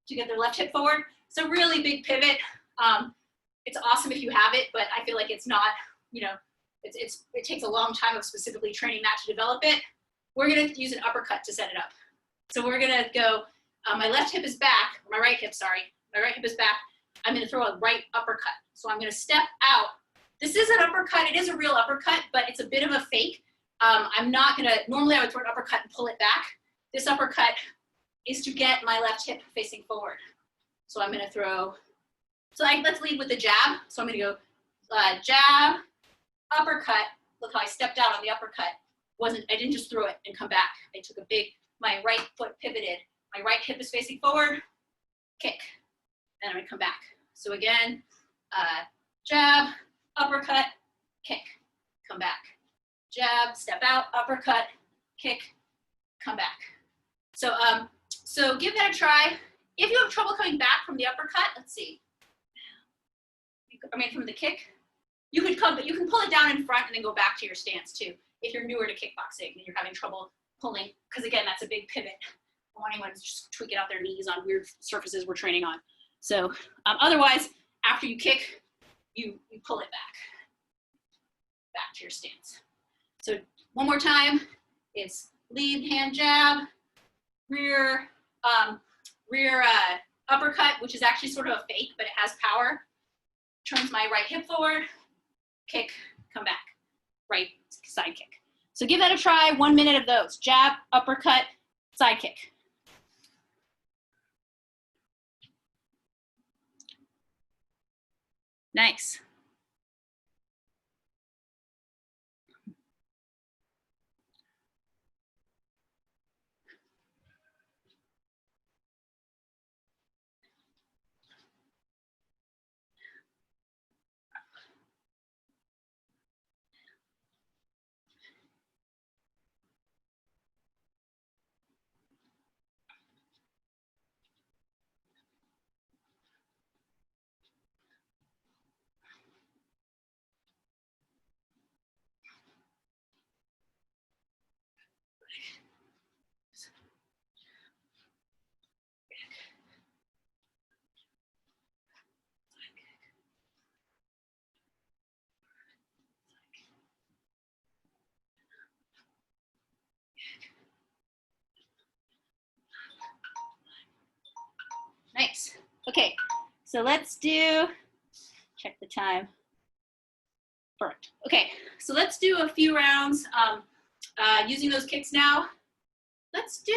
S2: to get their left hip forward. It's a really big pivot. It's awesome if you have it, but I feel like it's not, you know, it takes a long time of specifically training that to develop it. We're gonna use an uppercut to set it up. So we're gonna go, my left hip is back, or my right hip, sorry. My right hip is back. I'm gonna throw a right uppercut. So I'm gonna step out. This is an uppercut, it is a real uppercut, but it's a bit of a fake. I'm not gonna, normally I would throw an uppercut and pull it back. This uppercut is to get my left hip facing forward. So I'm gonna throw, so let's lead with the jab. So I'm gonna go jab, uppercut. Look how I stepped out on the uppercut. I didn't just throw it and come back. I took a big, my right foot pivoted. My right hip is facing forward, kick, and I'm gonna come back. So again, jab, uppercut, kick, come back. Jab, step out, uppercut, kick, come back. So, so give that a try. If you have trouble coming back from the uppercut, let's see. I mean, from the kick, you could come, but you can pull it down in front and then go back to your stance too. If you're newer to kickboxing and you're having trouble pulling, because again, that's a big pivot. I don't want anyone just tweaking out their knees on weird surfaces we're training on. So otherwise, after you kick, you pull it back to your stance. So one more time, it's lead hand jab, rear uppercut, which is actually sort of a fake, but it has power. Turns my right hip forward, kick, come back, right side kick. So give that a try, 1 minute of those. Jab, uppercut, side kick. Nice. Nice. Okay, so let's do, check the time. Perfect. Okay, so let's do a few rounds using those kicks now. Let's do,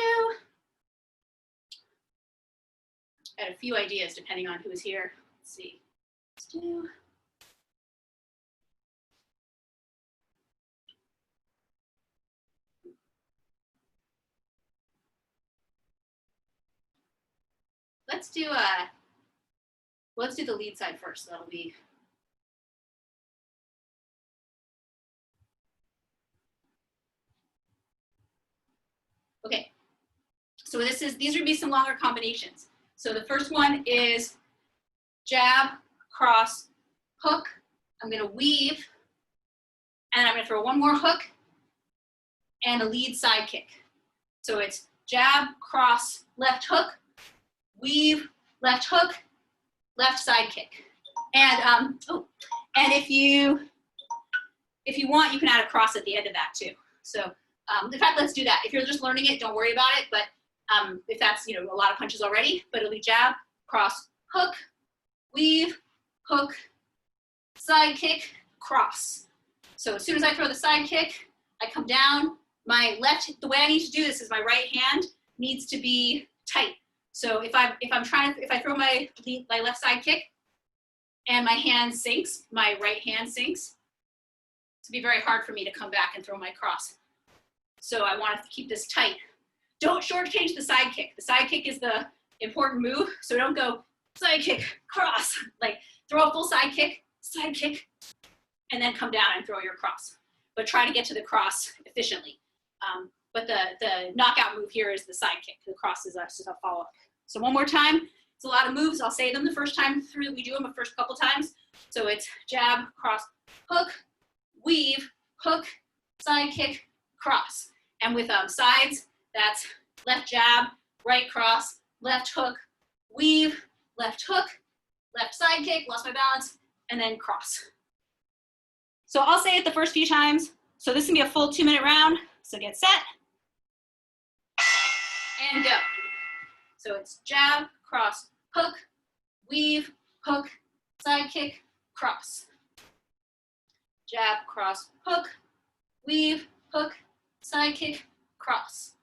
S2: I had a few ideas depending on who was here. Let's see. Let's do. Let's do the lead side first. That'll be. Okay. So these would be some longer combinations. So the first one is jab, cross, hook. I'm going to weave, and I'm going to throw one more hook and a lead side kick. So it's jab, cross, left hook, weave, left hook, left side kick. And and if you want, you can add a cross at the end of that too. So in fact, let's do that. If you're just learning it, don't worry about it. But if that's a lot of punches already, but it'll be jab, cross, hook, weave, hook, side kick, cross. So as soon as I throw the side kick, I come down. My left, the way I need to do this is my right hand needs to be tight. So if I throw my left side kick and my hand sinks, my right hand sinks, it's gonna be very hard for me to come back and throw my cross. So I want to keep this tight. Don't shortchange the side kick. The side kick is the important move. So don't go side kick, cross. Like throw a full side kick, and then come down and throw your cross. But try to get to the cross efficiently. But the knockout move here is the side kick. The cross is just a follow-up. So one more time. It's a lot of moves. I'll say them the first time through. We do them the first couple times. So it's jab, cross, hook, weave, hook, side kick, cross. And with sides, that's left jab, right cross, left hook, weave, left hook, left side kick, lost my balance, and then cross. So I'll say it the first few times. So this is gonna be a full 2-minute round. So get set and go. So it's jab, cross, hook, weave, hook, side kick, cross. Jab, cross, hook, weave, hook, side kick, cross.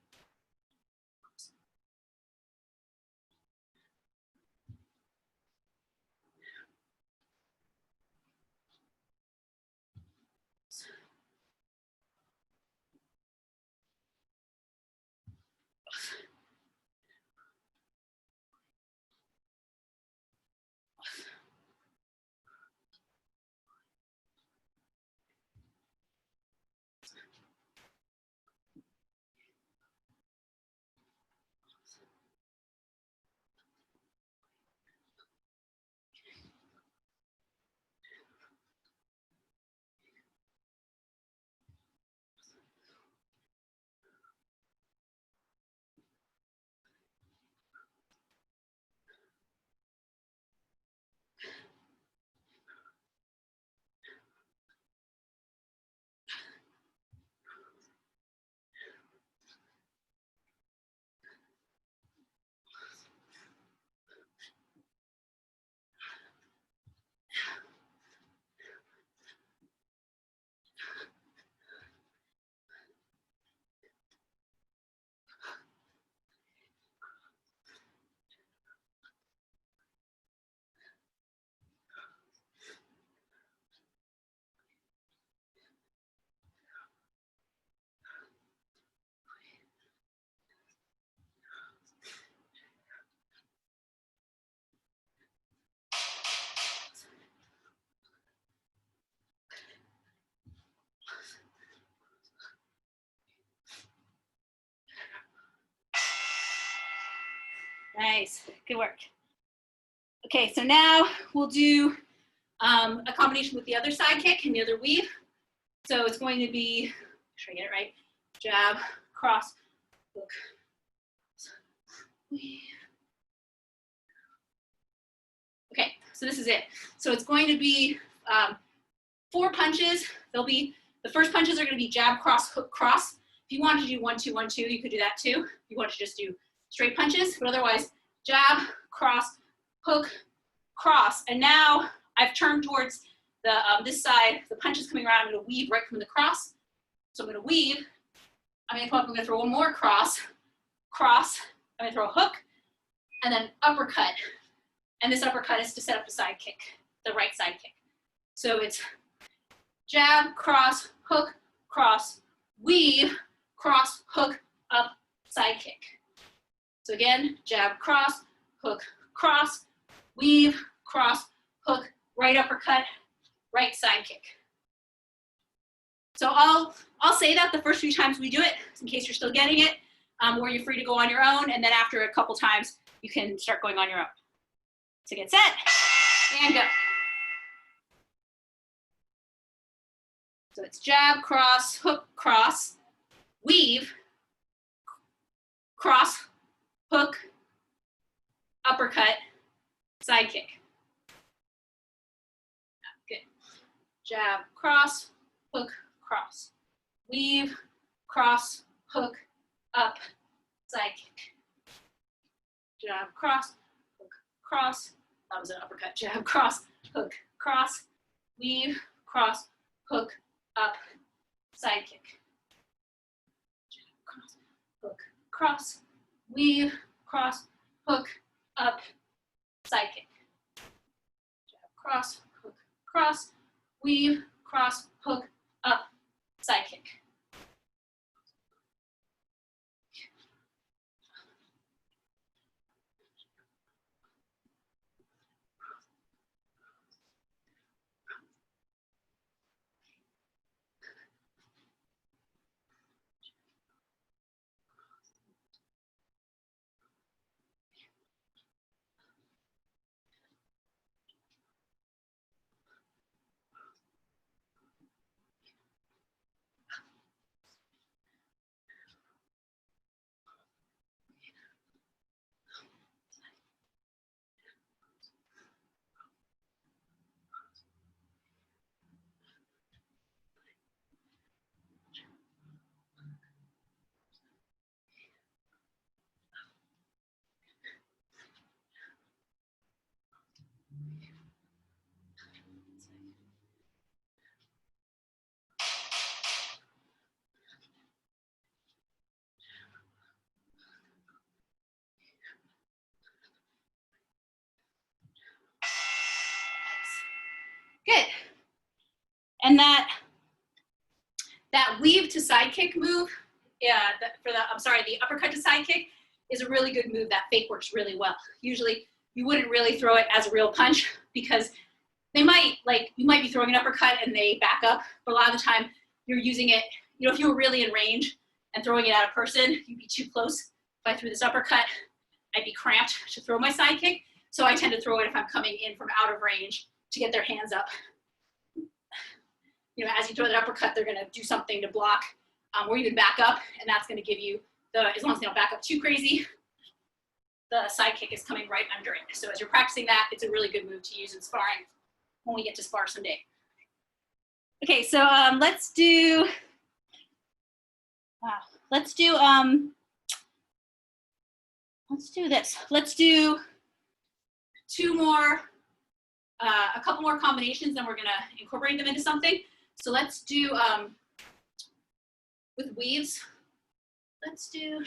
S2: Nice, good work. Okay, so now we'll do a combination with the other side kick and the other weave. So it's going to be, make sure I get it right, jab, cross, hook, weave. Okay, so this is it. So it's going to be 4 punches. They'll be, the first punches are going to be jab, cross, hook, cross. If you want to do 1, 2, 1, 2, you could do that too. If you want to just do straight punches, but otherwise jab, cross, hook, cross. And now I've turned towards the this side. The punch is coming around. I'm going to weave right from the cross. So I'm going to weave. I'm going to come up. I'm going to throw one more cross. Cross. I'm going to throw a hook. and then uppercut. And this uppercut is to set up the side kick, the right side kick. So it's jab, cross, hook, cross, weave, cross, hook, up, side kick. So again, jab, cross, hook, cross, weave, cross, hook, right uppercut, right side kick. So I'll say that the first few times we do it, in case you're still getting it, or you're free to go on your own, and then after a couple times, you can start going on your own. So get set, and go. So it's jab, cross, hook, cross, weave, cross, hook, uppercut, side kick. Good. Jab, cross, hook, cross, weave, cross, hook, up, side kick. Jab, cross, hook, cross. That was an uppercut. Jab, cross, hook, cross, weave, cross, hook, up, side kick. Jab, cross, hook, cross, weave, cross, hook, up, side kick. Jab, cross, hook, cross, weave, cross, hook, up, side kick. Good. And that weave to side kick move, the uppercut to side kick is a really good move. That fake works really well. Usually you wouldn't really throw it as a real punch because you might be throwing an uppercut and they back up, but a lot of the time you're using it, if you were really in range and throwing it at a person, you'd be too close. If I threw this uppercut, I'd be cramped to throw my side kick. So I tend to throw it if I'm coming in from out of range to get their hands up. As you throw that uppercut, they're gonna do something to block or even back up, and that's gonna give you as long as they don't back up too crazy, the side kick is coming right under it. So as you're practicing that, it's a really good move to use in sparring when we get to spar someday. Okay, so let's do this. Let's do a couple more combinations, then we're gonna incorporate them into something. So let's do with weaves. Let's do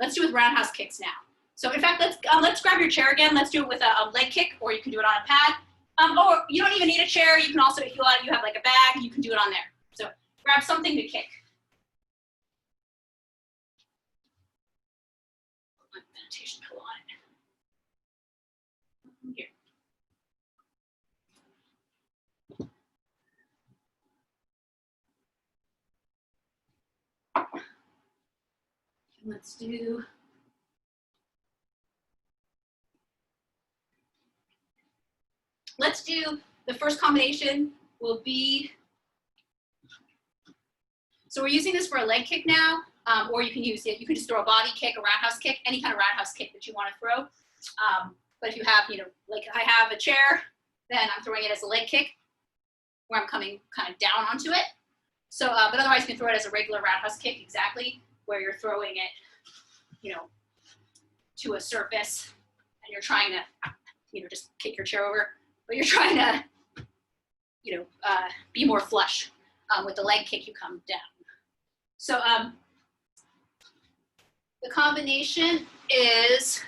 S2: with roundhouse kicks now. So in fact, let's grab your chair again. Let's do it with a leg kick, or you can do it on a pad. Or you don't even need a chair. You can also, if you have like a bag, you can do it on there. So grab something to kick. Put my meditation pillow on it. Here. Let's do the first combination will be, so we're using this for a leg kick now, or you can use it, you can just throw a body kick, a roundhouse kick, any kind of roundhouse kick that you want to throw. But if you have, like I have a chair, then I'm throwing it as a leg kick where I'm coming kind of down onto it. So, but otherwise you can throw it as a regular roundhouse kick, exactly, where you're throwing it, to a surface and you're trying to, just kick your chair over, but you're trying to, be more flush. With the leg kick, you come down. So The combination is,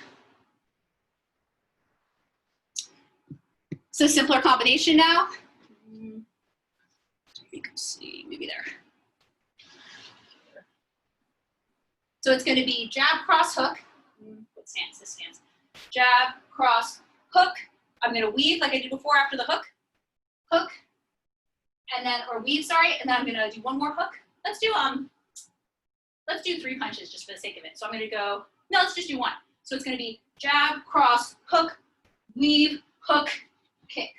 S2: it's a simpler combination now. You can see, maybe there. So it's going to be jab, cross, hook. What stance? This stance. Jab, cross, hook. I'm going to weave like I did before after the hook. Hook. And then, or weave, sorry. And then I'm going to do one more hook. Let's do 3 punches just for the sake of it. So I'm going to go, no, let's just do 1. So it's going to be jab, cross, hook, weave, hook, kick,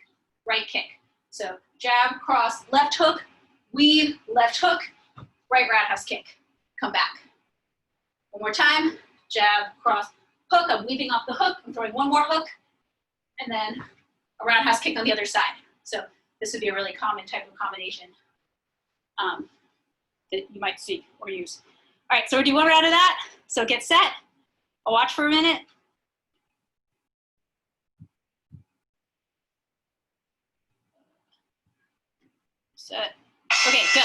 S2: right kick. So jab, cross, left hook, weave, left hook, right roundhouse kick. Come back. One more time, jab, cross, hook. I'm weaving off the hook. I'm throwing one more hook, and then a roundhouse kick on the other side. So this would be a really common type of combination that you might see or use. All right, so we'll do 1 round of that. So get set. I'll watch for a minute. Set. Okay, go.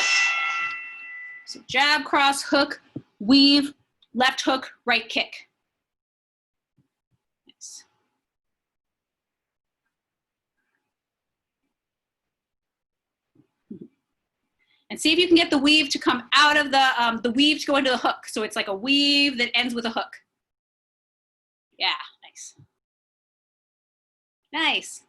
S2: So jab, cross, hook, weave, left hook, right kick. Nice. And see if you can get the weave to come out of the weave to go into the hook. So it's like a weave that ends with a hook. Yeah, nice. Nice.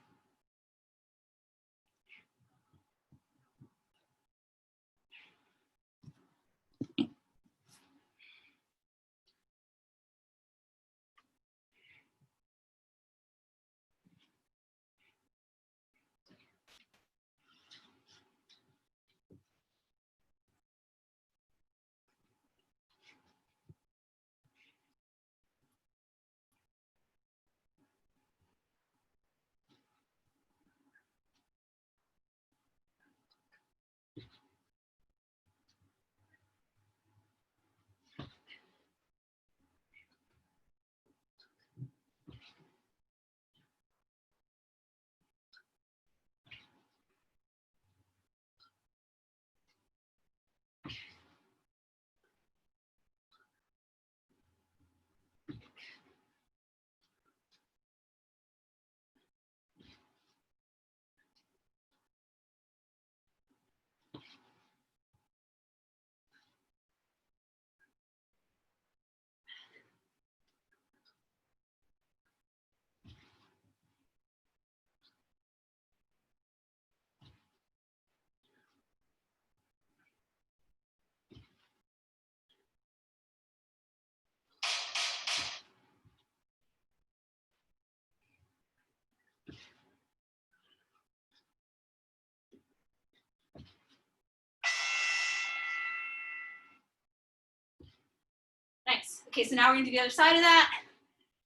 S2: Nice. Okay, so now we're gonna do the other side of that.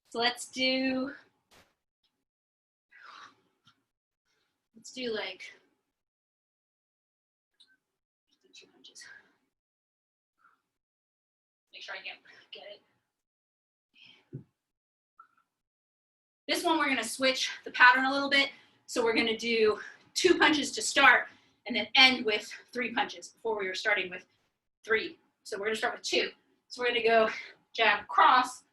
S2: So let's do like 2 punches. Make sure I get it. This one we're gonna switch the pattern a little bit. So we're gonna do 2 punches to start and then end with 3 punches. Before we were starting with 3. So we're gonna start with 2. So we're gonna go jab, cross,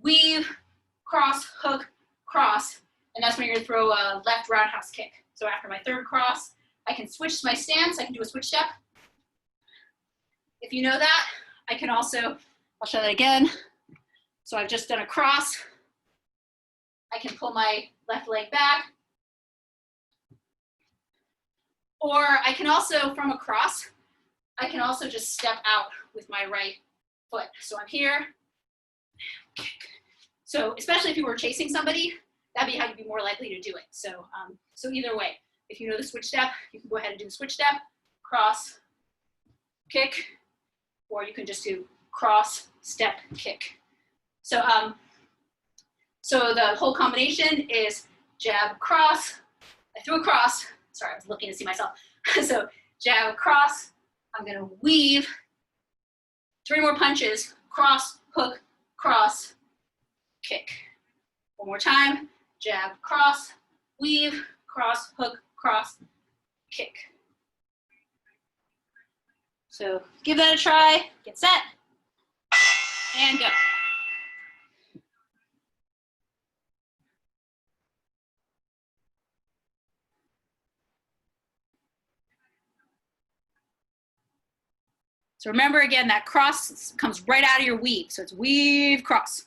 S2: weave, cross, hook, cross, and that's when you're gonna throw a left roundhouse kick. So after my 3rd cross, I can switch my stance. I can do a switch step. If you know that, I can also, I'll show that again. So I've just done a cross. I can pull my left leg back. Or I can also, from a cross, I can also just step out with my right foot. So I'm here. So especially if you were chasing somebody, that'd be how you'd be more likely to do it. So, so either way, if you know the switch step, you can go ahead and do the switch step, cross, kick, or you can just do cross, step, kick. So, so the whole combination is jab, cross. I threw a cross. Sorry, I was looking to see myself. So jab, cross. I'm gonna weave. 3 more punches. Cross, hook, cross, kick. One more time. Jab, cross, weave, cross, hook, cross, kick. So give that a try. Get set. And go. So remember again, that cross comes right out of your weave. So it's weave, cross.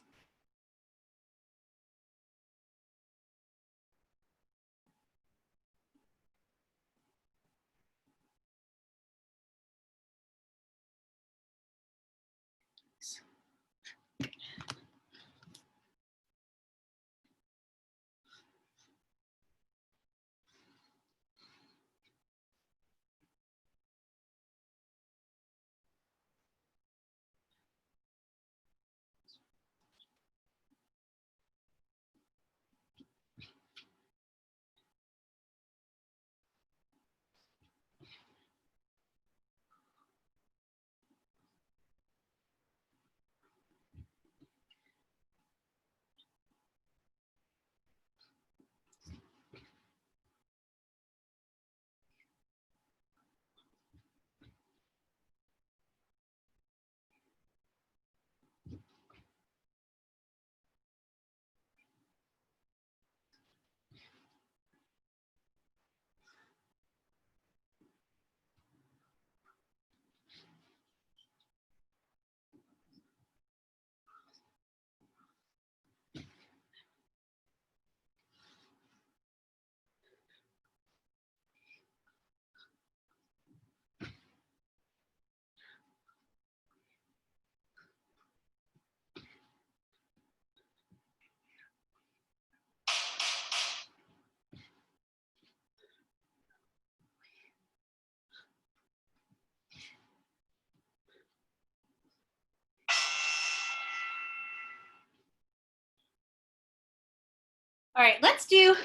S2: All right, let's do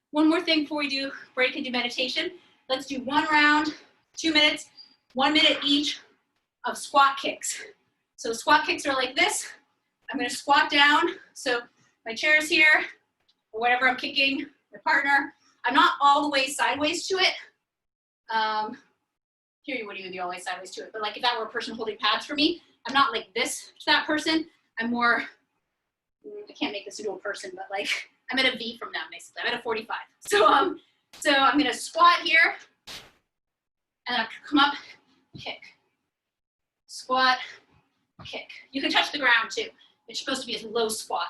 S2: one more thing before we do break and do meditation. Let's do one round, 2 minutes, 1 minute each of squat kicks. So squat kicks are like this. I'm gonna squat down. So my chair is here, or whatever I'm kicking, my partner. I'm not all the way sideways to it. Here you wouldn't even be all the way sideways to it, but like if that were a person holding pads for me, I'm not like this to that person. I'm more, I can't make this into a person, but like I'm at a V from them basically. I'm at a 45. So I'm gonna squat here, and then come up, kick, squat, kick. You can touch the ground too. It's supposed to be a low squat.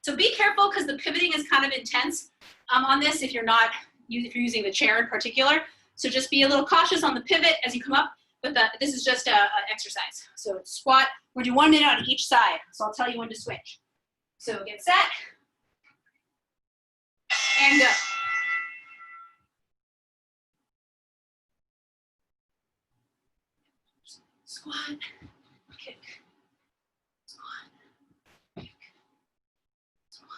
S2: So be careful because the pivoting is kind of intense on this if you're using the chair in particular. So just be a little cautious on the pivot as you come up, but this is just an exercise. So it's squat, we're doing 1 minute on each side. So I'll tell you when to switch. So get set, and go. Squat, kick, squat, kick, squat.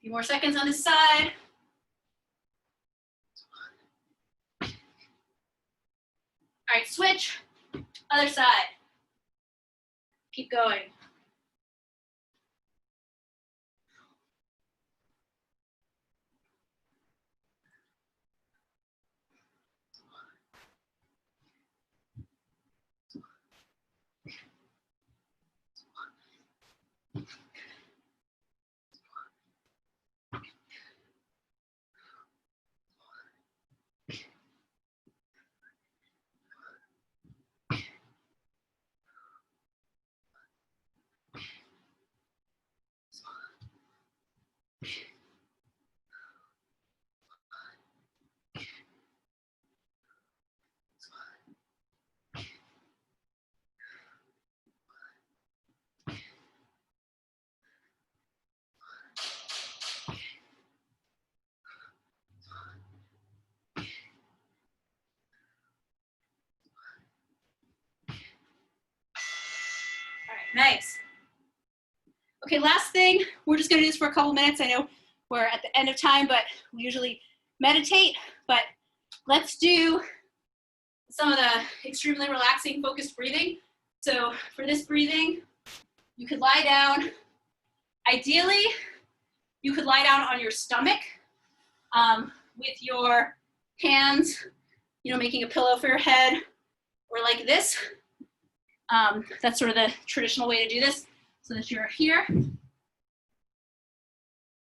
S2: A few more seconds on this side. All right, switch, other side. Keep going. Nice. Okay, last thing, we're just gonna do this for a couple minutes. I know we're at the end of time, but we usually meditate, but let's do some of the extremely relaxing, focused breathing. So for this breathing, you could lie down. Ideally, you could lie down on your stomach with your hands, making a pillow for your head, or like this. That's sort of the traditional way to do this, so that you're here.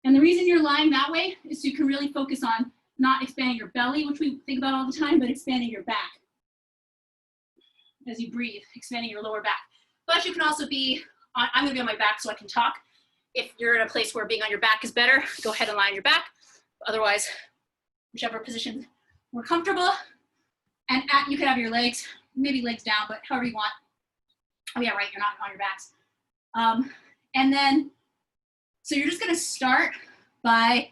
S2: And the reason you're lying that way is so you can really focus on not expanding your belly, which we think about all the time, but expanding your back as you breathe, expanding your lower back. But you can also be, I'm gonna be on my back so I can talk. If you're in a place where being on your back is better, go ahead and lie on your back. Otherwise, whichever position more comfortable. And you can have your legs, maybe legs down, but however you want. Oh yeah, right, you're not on your backs. And then, so you're just gonna start by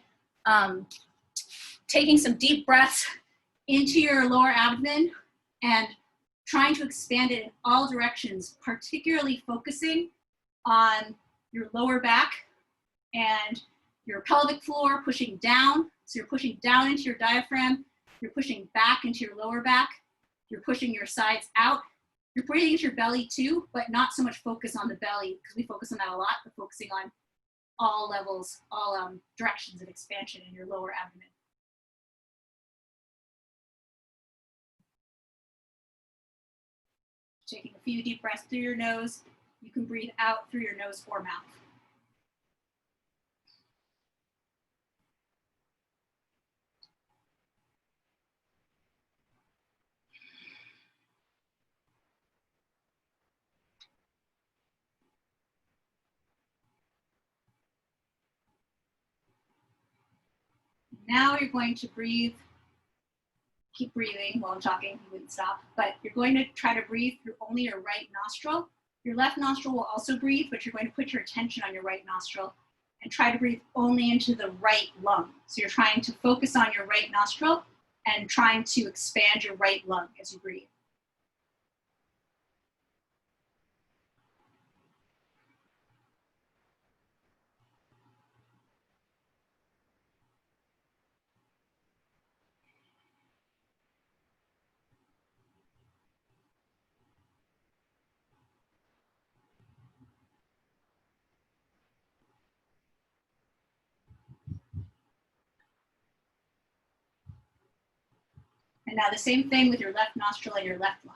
S2: taking some deep breaths into your lower abdomen and trying to expand it in all directions, particularly focusing on your lower back and your pelvic floor, pushing down. So you're pushing down into your diaphragm, you're pushing back into your lower back, you're pushing your sides out. You're breathing into your belly too, but not so much focus on the belly, because we focus on that a lot, but focusing on all levels, all directions of expansion in your lower abdomen. Taking a few deep breaths through your nose. You can breathe out through your nose or mouth. Now you're going to breathe. Keep breathing while I'm talking, you wouldn't stop, but you're going to try to breathe through only your right nostril. Your left nostril will also breathe, but you're going to put your attention on your right nostril and try to breathe only into the right lung. So you're trying to focus on your right nostril and trying to expand your right lung as you breathe. And now the same thing with your left nostril and your left lung.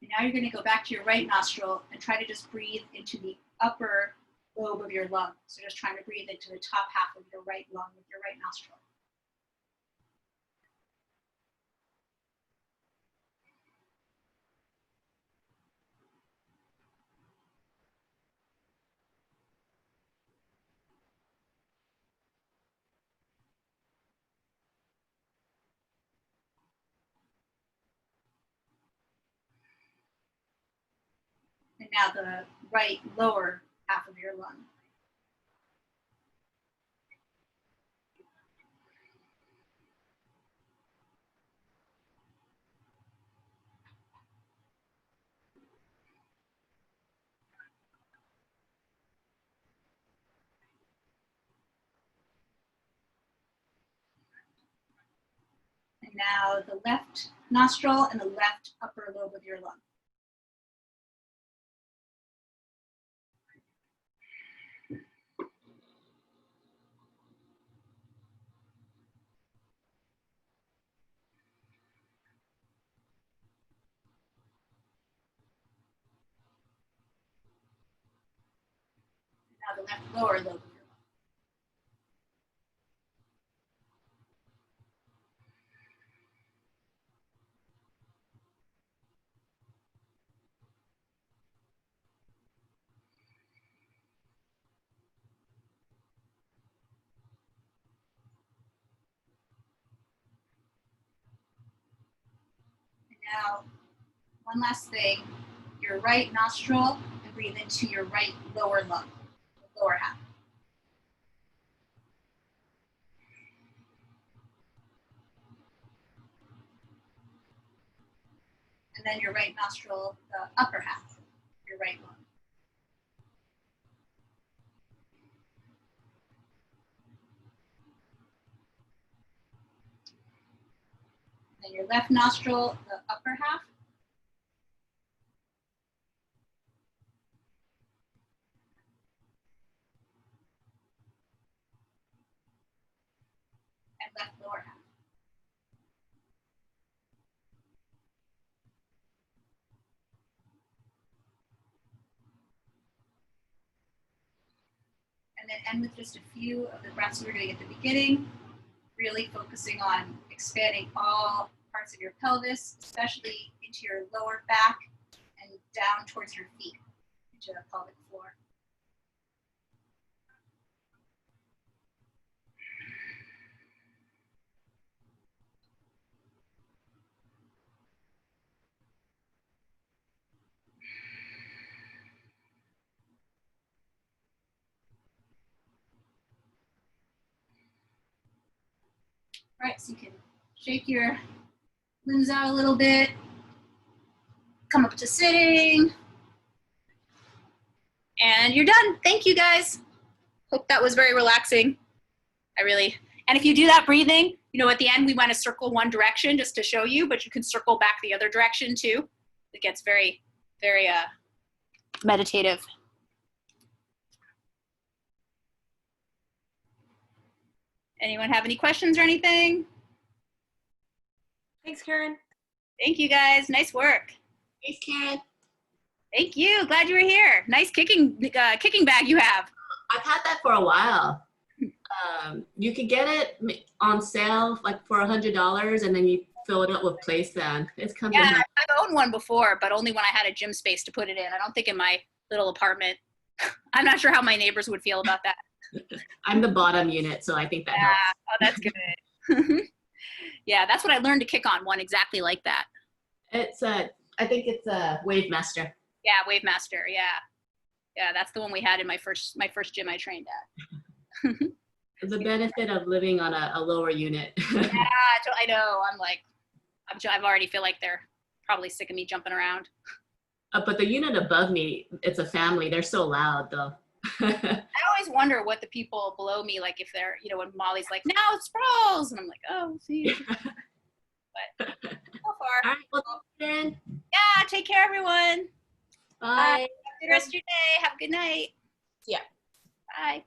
S2: And now you're going to go back to your right nostril and try to just breathe into the upper lobe of your lung. So just trying to breathe into the top half of your right lung with your right nostril. And now the right lower half of your lung. And now the left nostril and the left upper lobe of your lung. Now the left lower lobe of your lung. Now, one last thing, your right nostril, and breathe into your right lower lung, lower half. And then your right nostril, the upper half, your right lung. Then your left nostril, the upper half. And left lower half. And then end with just a few of the breaths we were doing at the beginning, really focusing on expanding all parts of your pelvis, especially into your lower back and down towards your feet, into the pelvic floor. All right, so you can shake your limbs out a little bit, come up to sitting, and you're done. Thank you, guys. Hope that was very relaxing. And if you do that breathing, you know, at the end, we want to circle one direction just to show you, but you can circle back the other direction too. It gets very, very meditative. Anyone have any questions or anything?
S3: Thanks, Karin.
S2: Thank you, guys. Nice work.
S3: Thanks, Karin.
S2: Thank you. Glad you were here. Nice kicking bag you have.
S3: I've had that for a while. You could get it on sale like for $100, and then you fill it up with place sand. It's coming.
S2: Yeah, I've owned one before, but only when I had a gym space to put it in. I don't think in my little apartment. I'm not sure how my neighbors would feel about that.
S3: I'm the bottom unit, so I think that helps.
S2: Oh, that's good. Yeah, that's what I learned to kick on, one exactly like that.
S3: I think it's a Wave Master.
S2: Yeah, Wave Master. Yeah, that's the one we had in my first gym I trained at.
S3: The benefit of living on a lower unit.
S2: Yeah, I know. I've already feel like they're probably sick of me jumping around.
S3: But the unit above me, it's a family. They're so loud, though.
S2: I always wonder what the people below me, like if they're, you know, when Mollie's like, now sprawls, and I'm like, oh, see. But so far.
S3: All right, well, then.
S2: Yeah, take care, everyone.
S3: Bye.
S2: Have a good rest of your day. Have a good night.
S3: Yeah.
S2: Bye.